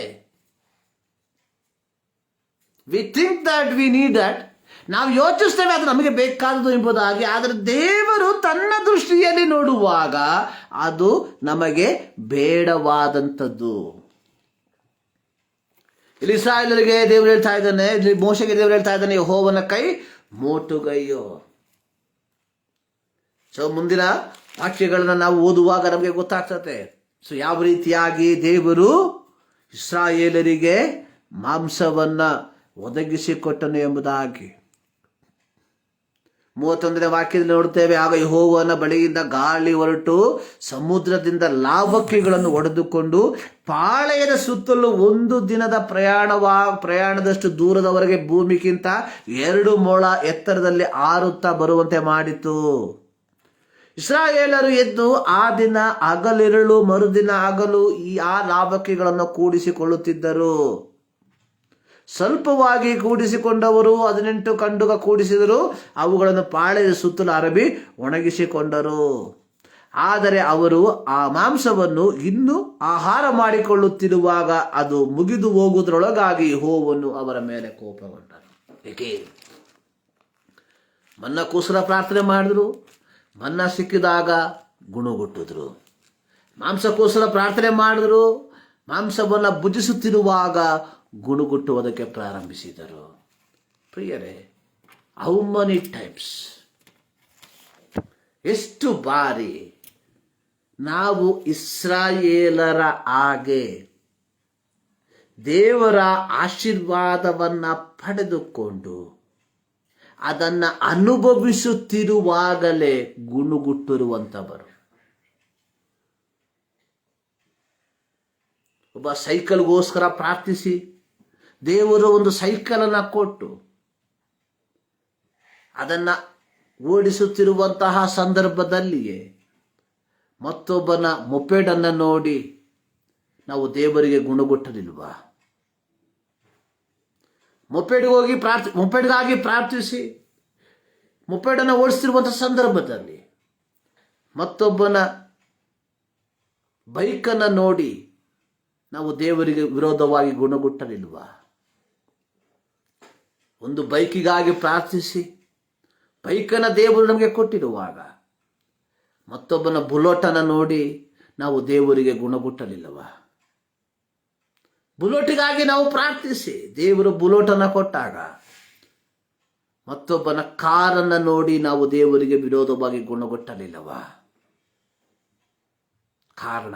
Speaker 1: We think that we need that. ನಾವು ಯೋಚಿಸ್ತೇವೆ ಅದು ನಮಗೆ ಬೇಕಾದದು ಎಂಬುದಾಗಿ. ಆದರೆ ದೇವರು ತನ್ನ ದೃಷ್ಟಿಯಲ್ಲಿ ನೋಡುವಾಗ ಅದು ನಮಗೆ ಬೇಡವಾದಂಥದ್ದು. ಇಲ್ಲಿ ಇಸ್ರಾಯೇಲರಿಗೆ ದೇವರು ಹೇಳ್ತಾ ಇದ್ದಾನೆ, ಇಲ್ಲಿ ಮೋಶೆಗೆ ದೇವರು ಹೇಳ್ತಾ ಇದ್ದಾನೆ, ಯೆಹೋವನ ಕೈ ಮೋಟುಗೈಯೋ. ಸೊ ಮುಂದಿನ ವಾಕ್ಯಗಳನ್ನು ನಾವು ಓದುವಾಗ ನಮಗೆ ಗೊತ್ತಾಗ್ತದೆ. ಸೊ ಯಾವ ರೀತಿಯಾಗಿ ದೇವರು ಇಸ್ರಾಯೇಲರಿಗೆ ಮಾಂಸವನ್ನ ಒದಗಿಸಿಕೊಟ್ಟನು ಎಂಬುದಾಗಿ. 31ನೇ ವಾಕ್ಯದಲ್ಲಿ ನೋಡುತ್ತೇವೆ, ಆಗ ಯೆಹೋವನ ಬಳಿಯಿಂದ ಗಾಳಿ ಹೊರಟು ಸಮುದ್ರದಿಂದ ಲಾವಕ್ಕಿಗಳನ್ನು ಹೊಡೆದುಕೊಂಡು ಪಾಳೆಯದ ಸುತ್ತಲೂ 1 ದಿನದ ಪ್ರಯಾಣದಷ್ಟು ದೂರದವರೆಗೆ ಭೂಮಿಗಿಂತ 2 ಮೊಳ ಎತ್ತರದಲ್ಲಿ ಹಾರುತ್ತಾ ಬರುವಂತೆ ಮಾಡಿತು. ಇಸ್ರಾಯೇಲರು ಎದ್ದು ಆ ದಿನ ಹಗಲಿರುಳು, ಮರುದಿನ ಹಗಲು ಆ ಲಾವಕ್ಕಿಗಳನ್ನು ಕೂಡಿಸಿಕೊಳ್ಳುತ್ತಿದ್ದರು. ಸ್ವಲ್ಪವಾಗಿ ಕೂಡಿಸಿಕೊಂಡವರು 18 ಕಂಡುಗ ಕೂಡಿಸಿದರು. ಅವುಗಳನ್ನು ಪಾಳೆಯ ಸುತ್ತಲೂ ಅರಬಿ ಒಣಗಿಸಿಕೊಂಡರು. ಆದರೆ ಅವರು ಆ ಮಾಂಸವನ್ನು ಇನ್ನೂ ಆಹಾರ ಮಾಡಿಕೊಳ್ಳುತ್ತಿರುವಾಗ ಅದು ಮುಗಿದು ಹೋಗುವುದರೊಳಗಾಗಿ ಯೆಹೋವನು ಅವರ ಮೇಲೆ ಕೋಪಗೊಂಡನು. ಏಕೆ? ಮನ್ನಕ್ಕೋಸ್ಕರ ಪ್ರಾರ್ಥನೆ ಮಾಡಿದ್ರು, ಮನ್ನ ಸಿಕ್ಕಿದಾಗ ಗುಣಗುಟ್ಟಿದ್ರು. ಮಾಂಸಕ್ಕೋಸ್ಕರ ಪ್ರಾರ್ಥನೆ ಮಾಡಿದ್ರು, ಮಾಂಸವನ್ನು ಭುಜಿಸುತ್ತಿರುವಾಗ ಗುಣಗುಟ್ಟುವುದಕ್ಕೆ ಪ್ರಾರಂಭಿಸಿದರು. ಪ್ರಿಯರೇ, ಹೌ ಮೆನಿ ಟೈಮ್ಸ್, ಎಷ್ಟು ಬಾರಿ ನಾವು ಇಸ್ರಾಯೇಲರ ಹಾಗೆ ದೇವರ ಆಶೀರ್ವಾದವನ್ನು ಪಡೆದುಕೊಂಡು ಅದನ್ನು ಅನುಭವಿಸುತ್ತಿರುವಾಗಲೇ ಗುಣುಗುಟ್ಟಿರುವಂಥವರು. ಒಬ್ಬ ಸೈಕಲ್ಗೋಸ್ಕರ ಪ್ರಾರ್ಥಿಸಿ ದೇವರು ಒಂದು ಸೈಕಲನ್ನು ಕೊಟ್ಟು ಅದನ್ನು ಓಡಿಸುತ್ತಿರುವಂತಹ ಸಂದರ್ಭದಲ್ಲಿಯೇ ಮತ್ತೊಬ್ಬನ ಮೊಪೆಡನ್ನು ನೋಡಿ ನಾವು ದೇವರಿಗೆ ಗುಣಗುಟ್ಟಲಿಲ್ವಾ? ಮೊಪೆಡ್ಗಾಗಿ ಪ್ರಾರ್ಥಿಸಿ ಮೊಪೆಡನ್ನು ಓಡಿಸ್ತಿರುವಂಥ ಸಂದರ್ಭದಲ್ಲಿ ಮತ್ತೊಬ್ಬನ ಬೈಕನ್ನು ನೋಡಿ ನಾವು ದೇವರಿಗೆ ವಿರೋಧವಾಗಿ ಗುಣಗುಟ್ಟಲಿಲ್ವಾ? ಒಂದು ಬೈಕಿಗಾಗಿ ಪ್ರಾರ್ಥಿಸಿ ಬೈಕನ್ನು ದೇವರು ನಮಗೆ ಕೊಟ್ಟಿರುವಾಗ ಮತ್ತೊಬ್ಬನ ಬುಲೆಟನ್ನು ನೋಡಿ ನಾವು ದೇವರಿಗೆ ಗುಣಗುಟ್ಟಲಿಲ್ಲವಾ? ಬುಲೆಟಿಗಾಗಿ ನಾವು ಪ್ರಾರ್ಥಿಸಿ ದೇವರು ಬುಲೆಟನ್ನು ಕೊಟ್ಟಾಗ ಮತ್ತೊಬ್ಬನ ಕಾರನ್ನು ನೋಡಿ ನಾವು ದೇವರಿಗೆ ವಿರೋಧವಾಗಿ ಗುಣಗುಟ್ಟಲಿಲ್ಲವಾ? ಕಾರಣ,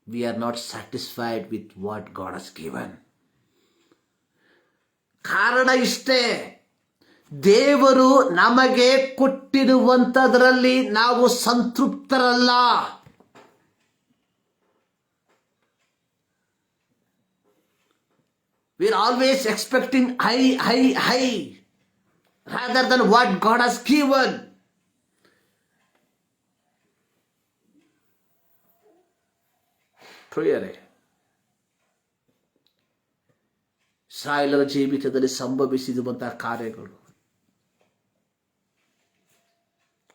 Speaker 1: we are not satisfied with what God has given. ಕಾರಣ ಇಷ್ಟೇ, ದೇವರು ನಮಗೆ ಕೊಟ್ಟಿರುವಂಥದ್ರಲ್ಲಿ ನಾವು ಸಂತೃಪ್ತರಲ್ಲ. We are always expecting high rather than what God has given. ಪ್ರಿಯರೇ, ಇಸ್ರಾಯೇಲರ ಜೀವಿತದಲ್ಲಿ ಸಂಭವಿಸಿರುವಂತಹ ಕಾರ್ಯಗಳು,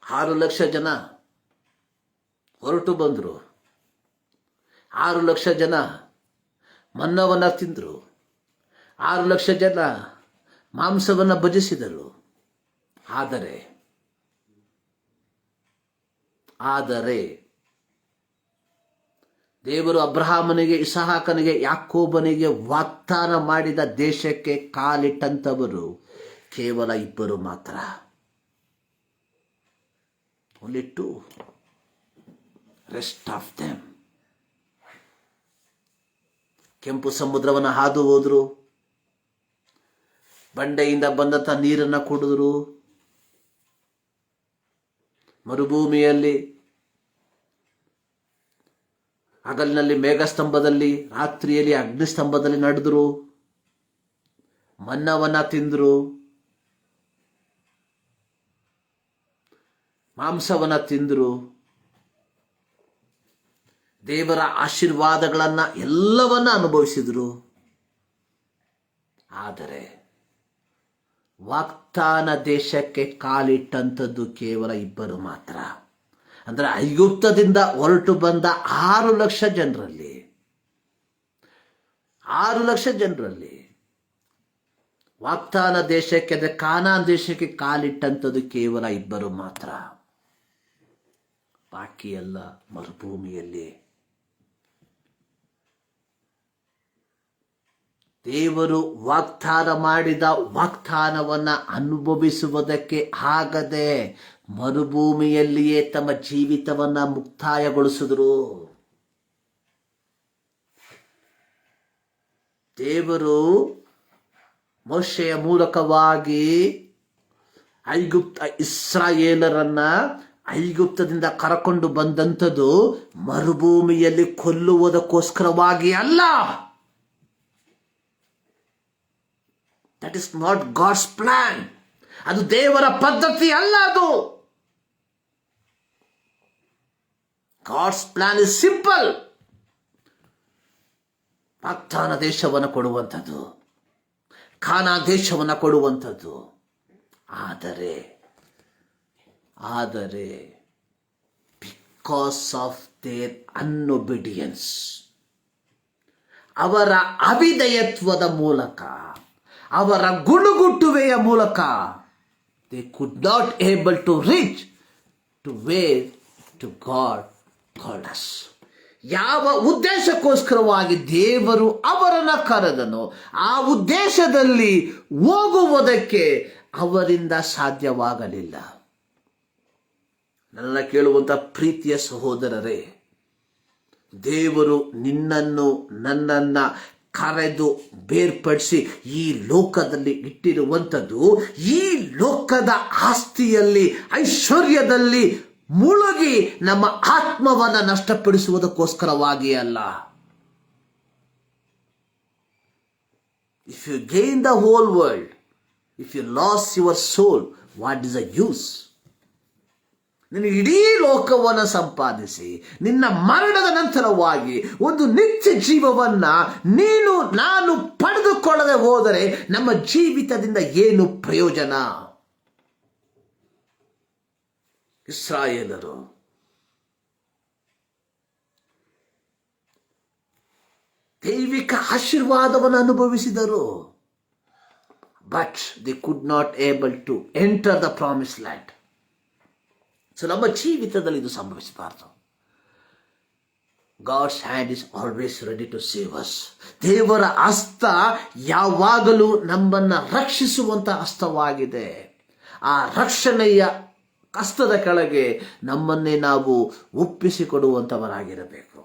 Speaker 1: 6 ಲಕ್ಷ ಜನ ಹೊರಟು ಬಂದರು, 6 ಲಕ್ಷ ಜನ ಮನ್ನವನ್ನು ತಿಂದರು, 6 ಲಕ್ಷ ಜನ ಮಾಂಸವನ್ನು ಭಜಿಸಿದರು. ಆದರೆ ದೇವರು ಅಬ್ರಹಾಮನಿಗೆ, ಇಸಾಕನಿಗೆ, ಯಾಕೋಬನಿಗೆ ವಾಗ್ದಾನ ಮಾಡಿದ ದೇಶಕ್ಕೆ ಕಾಲಿಟ್ಟಂಥವರು ಕೇವಲ 2 ಮಾತ್ರ. Only 2. Rest of them ಕೆಂಪು ಸಮುದ್ರವನ್ನು ಹಾದು ಹೋದ್ರು, ಬಂಡೆಯಿಂದ ಬಂದಂಥ ನೀರನ್ನು ಕುಡಿದ್ರು, ಮರುಭೂಮಿಯಲ್ಲಿ ಹಗಲಿನಲ್ಲಿ ಮೇಘಸ್ತಂಭದಲ್ಲಿ, ರಾತ್ರಿಯಲ್ಲಿ ಅಗ್ನಿಸ್ತಂಭದಲ್ಲಿ ನಡೆದ್ರು, ಮನ್ನವನ್ನು ತಿಂದರು, ಮಾಂಸವನ್ನು ತಿಂದರು, ದೇವರ ಆಶೀರ್ವಾದಗಳನ್ನು ಎಲ್ಲವನ್ನ ಅನುಭವಿಸಿದರು. ಆದರೆ ವಾಗ್ದಾನ ದೇಶಕ್ಕೆ ಕಾಲಿಟ್ಟಂಥದ್ದು ಕೇವಲ 2 ಮಾತ್ರ. ಅಂದರೆ ಐಗುಪ್ತದಿಂದ ಹೊರಟು ಬಂದ 6 ಲಕ್ಷ ಜನರಲ್ಲಿ 6 ಲಕ್ಷ ಜನರಲ್ಲಿ ವಾಗ್ದಾನ ದೇಶಕ್ಕೆ, ಅಂದರೆ ಕಾನಾನ್ ದೇಶಕ್ಕೆ ಕಾಲಿಟ್ಟಂಥದ್ದು ಕೇವಲ 2 ಮಾತ್ರ. ಬಾಕಿ ಎಲ್ಲ ಮರುಭೂಮಿಯಲ್ಲಿ. ದೇವರು ವಾಗ್ದಾನ ಮಾಡಿದ ವಾಗ್ದಾನವನ್ನು ಅನುಭವಿಸುವುದಕ್ಕೆ ಆಗದೆ ಮರುಭೂಮಿಯಲ್ಲಿಯೇ ತಮ್ಮ ಜೀವಿತವನ್ನು ಮುಕ್ತಾಯಗೊಳಿಸಿದರು. ದೇವರು ಮೋಶೆಯ ಮೂಲಕವಾಗಿ ಇಸ್ರಾಯೇಲರನ್ನ ಐಗುಪ್ತದಿಂದ ಕರಕೊಂಡು ಬಂದಂಥದ್ದು ಮರುಭೂಮಿಯಲ್ಲಿ ಕೊಲ್ಲುವುದಕ್ಕೋಸ್ಕರವಾಗಿ ಅಲ್ಲ. That is not God's plan. ಅದು ದೇವರ ಪದ್ಧತಿ ಅಲ್ಲ. ಅದು ಗಾಡ್ಸ್ ಪ್ಲಾನ್ ಇಸ್ ಸಿಂಪಲ್. ವಾಗ್ದಾನ ದೇಶವನ್ನು ಕೊಡುವಂಥದ್ದು, ಕಾನಾನ್ ದೇಶವನ್ನು ಕೊಡುವಂಥದ್ದು. ಆದರೆ ಬಿಕಾಸ್ ಆಫ್ ದೇರ್ ಅನ್ಒಬಿಡಿಯನ್ಸ್, ಅವರ ಅವಿಧೇಯತ್ವದ ಮೂಲಕ, ಅವರ ಗುಣುಗುಟ್ಟುವೆಯ ಮೂಲಕ, they could not able to reach to where to God called us. ಯಾವ ಉದ್ದೇಶಕ್ಕೋಸ್ಕರವಾಗಿ ದೇವರು ಅವರನ್ನು ಕರೆದನೋ ಆ ಉದ್ದೇಶದಲ್ಲಿ ಹೋಗುವುದಕ್ಕೆ ಅವರಿಂದ ಸಾಧ್ಯವಾಗಲಿಲ್ಲ. ನನ್ನನ್ನು ಕೇಳುವಂಥ ಪ್ರೀತಿಯ ಸಹೋದರರೇ, ದೇವರು ನಿನ್ನನ್ನು ನನ್ನನ್ನು ಕರೆದು ಬೇರ್ಪಡಿಸಿ ಈ ಲೋಕದಲ್ಲಿ ಇಟ್ಟಿರುವಂಥದ್ದು ಈ ಲೋಕದ ಆಸ್ತಿಯಲ್ಲಿ, ಐಶ್ವರ್ಯದಲ್ಲಿ ಮುಳುಗಿ ನಮ್ಮ ಆತ್ಮವನ್ನು ನಷ್ಟಪಡಿಸುವುದಕ್ಕೋಸ್ಕರವಾಗಿ ಅಲ್ಲ. If you gain the whole world, if you lost your soul, what is the use? ನಿನ್ನ ಇಡೀ ಲೋಕವನ್ನು ಸಂಪಾದಿಸಿ ನಿನ್ನ ಮರಣದ ನಂತರವಾಗಿ ಒಂದು ನಿತ್ಯ ಜೀವವನ್ನ ನೀನು ನಾನು ಪಡೆದುಕೊಳ್ಳದೆ ಹೋದರೆ ನಮ್ಮ ಜೀವಿತದಿಂದ ಏನು ಪ್ರಯೋಜನ? ಇಸ್ರಾಯೇಲರು ದೈವಿಕ ಆಶೀರ್ವಾದವನ್ನು ಅನುಭವಿಸಿದರು, but they could not able to enter the promise land. So ನಮ್ಮ ಜೀವಿತದಲ್ಲಿ ಇದು ಸಂಭವಿಸಬಾರದು. God's hand is always ready to save us. ದೇವರ ಹಸ್ತ ಯಾವಾಗಲೂ ನಮ್ಮನ್ನು ರಕ್ಷಿಸುವಂತ ಹಸ್ತವಾಗಿದೆ. ಆ ರಕ್ಷಣೆಯ ಹಸ್ತದ ಕೆಳಗೆ ನಮ್ಮನ್ನೇ ನಾವು ಒಪ್ಪಿಸಿಕೊಡುವಂಥವರಾಗಿರಬೇಕು.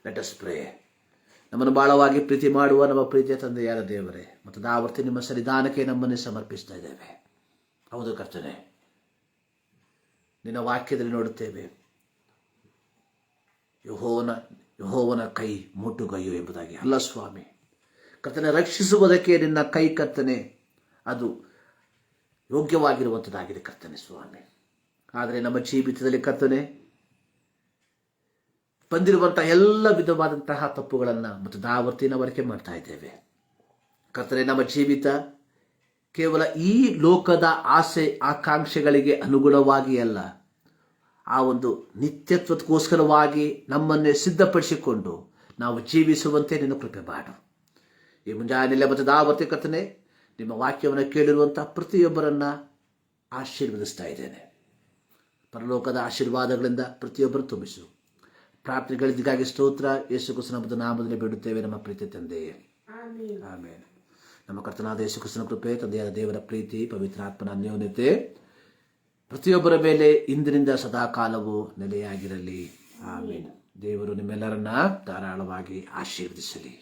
Speaker 1: Let us pray. ನಮ್ಮನ್ನು ಬಾಳವಾಗಿ ಪ್ರೀತಿ ಮಾಡುವ ನಮ್ಮ ಪ್ರೀತಿಯ ತಂದೆಯಾದ ದೇವರೇ, ಮತ್ತು ದಾವರ್ತಿ ನಿಮ್ಮ ಸನ್ನಿಧಾನಕ್ಕೆ ನಮ್ಮನ್ನೇ ಸಮರ್ಪಿಸ್ತಾ ಇದ್ದೇವೆ. ಹೌದು ಕರ್ತನೆ, ನಿನ್ನ ವಾಕ್ಯದಲ್ಲಿ ನೋಡುತ್ತೇವೆ, ಯೆಹೋವನ ಕೈ ಮುಟ್ಟುಗೈಯು ಎಂಬುದಾಗಿ. ಅಲ್ಲ ಸ್ವಾಮಿ, ಕರ್ತನೆ, ರಕ್ಷಿಸುವುದಕ್ಕೆ ನಿನ್ನ ಕೈ ಕರ್ತನೆ ಅದು ಯೋಗ್ಯವಾಗಿರುವಂಥದ್ದಾಗಿದೆ ಕರ್ತನೆ ಸ್ವಾಮಿ. ಆದರೆ ನಮ್ಮ ಜೀವಿತದಲ್ಲಿ ಕರ್ತನೆ ಬಂದಿರುವಂತಹ ಎಲ್ಲ ವಿಧವಾದಂತಹ ತಪ್ಪುಗಳನ್ನು ಮತ್ತು ದಾವರ್ತಿನ ವರಕೆ ಮಾಡ್ತಾ ಇದ್ದೇವೆ ಕರ್ತನೆ. ನಮ್ಮ ಜೀವಿತ ಕೇವಲ ಈ ಲೋಕದ ಆಸೆ ಆಕಾಂಕ್ಷೆಗಳಿಗೆ ಅನುಗುಣವಾಗಿ ಅಲ್ಲ, ಆ ಒಂದು ನಿತ್ಯತ್ವಕ್ಕೋಸ್ಕರವಾಗಿ ನಮ್ಮನ್ನೇ ಸಿದ್ಧಪಡಿಸಿಕೊಂಡು ನಾವು ಜೀವಿಸುವಂತೆ ನಿನ್ನ ಕೃಪೆ ಮಾಡು. ಈ ಮುಂಜಾನೆ ಮತ್ತು ದಾವರ್ತಿ ಕರ್ತನೆ, ನಿಮ್ಮ ವಾಕ್ಯವನ್ನು ಕೇಳಿರುವಂಥ ಪ್ರತಿಯೊಬ್ಬರನ್ನ ಆಶೀರ್ವದಿಸ್ತಾ ಇದ್ದೇನೆ. ಪರಲೋಕದ ಆಶೀರ್ವಾದಗಳಿಂದ ಪ್ರತಿಯೊಬ್ಬರು ತುಂಬಿಸು. ಪ್ರಾರ್ಥನೆಗಳಿಗಾಗಿ ಸ್ತೋತ್ರ. ಯೇಸು ಕ್ರಿಸ್ತನ ನಾಮದಲ್ಲಿ ಬೇಡುತ್ತೇವೆ ನಮ್ಮ ಪ್ರೀತಿ ತಂದೆಯೇ, ಆಮೇಲೆ. ನಮ್ಮ ಕರ್ತನಾದ ಯೇಸು ಕ್ರಿಸ್ತನ ಕೃಪೆ, ತಂದೆಯಾದ ದೇವರ ಪ್ರೀತಿ, ಪವಿತ್ರಾತ್ಮನ ಅನ್ಯೋನ್ಯತೆ ಪ್ರತಿಯೊಬ್ಬರ ಮೇಲೆ ಇಂದಿನಿಂದ ಸದಾಕಾಲವೂ ನೆಲೆಯಾಗಿರಲಿ. ಆಮೇಲೆ. ದೇವರು ನಿಮ್ಮೆಲ್ಲರನ್ನ ಧಾರಾಳವಾಗಿ ಆಶೀರ್ವದಿಸಲಿ.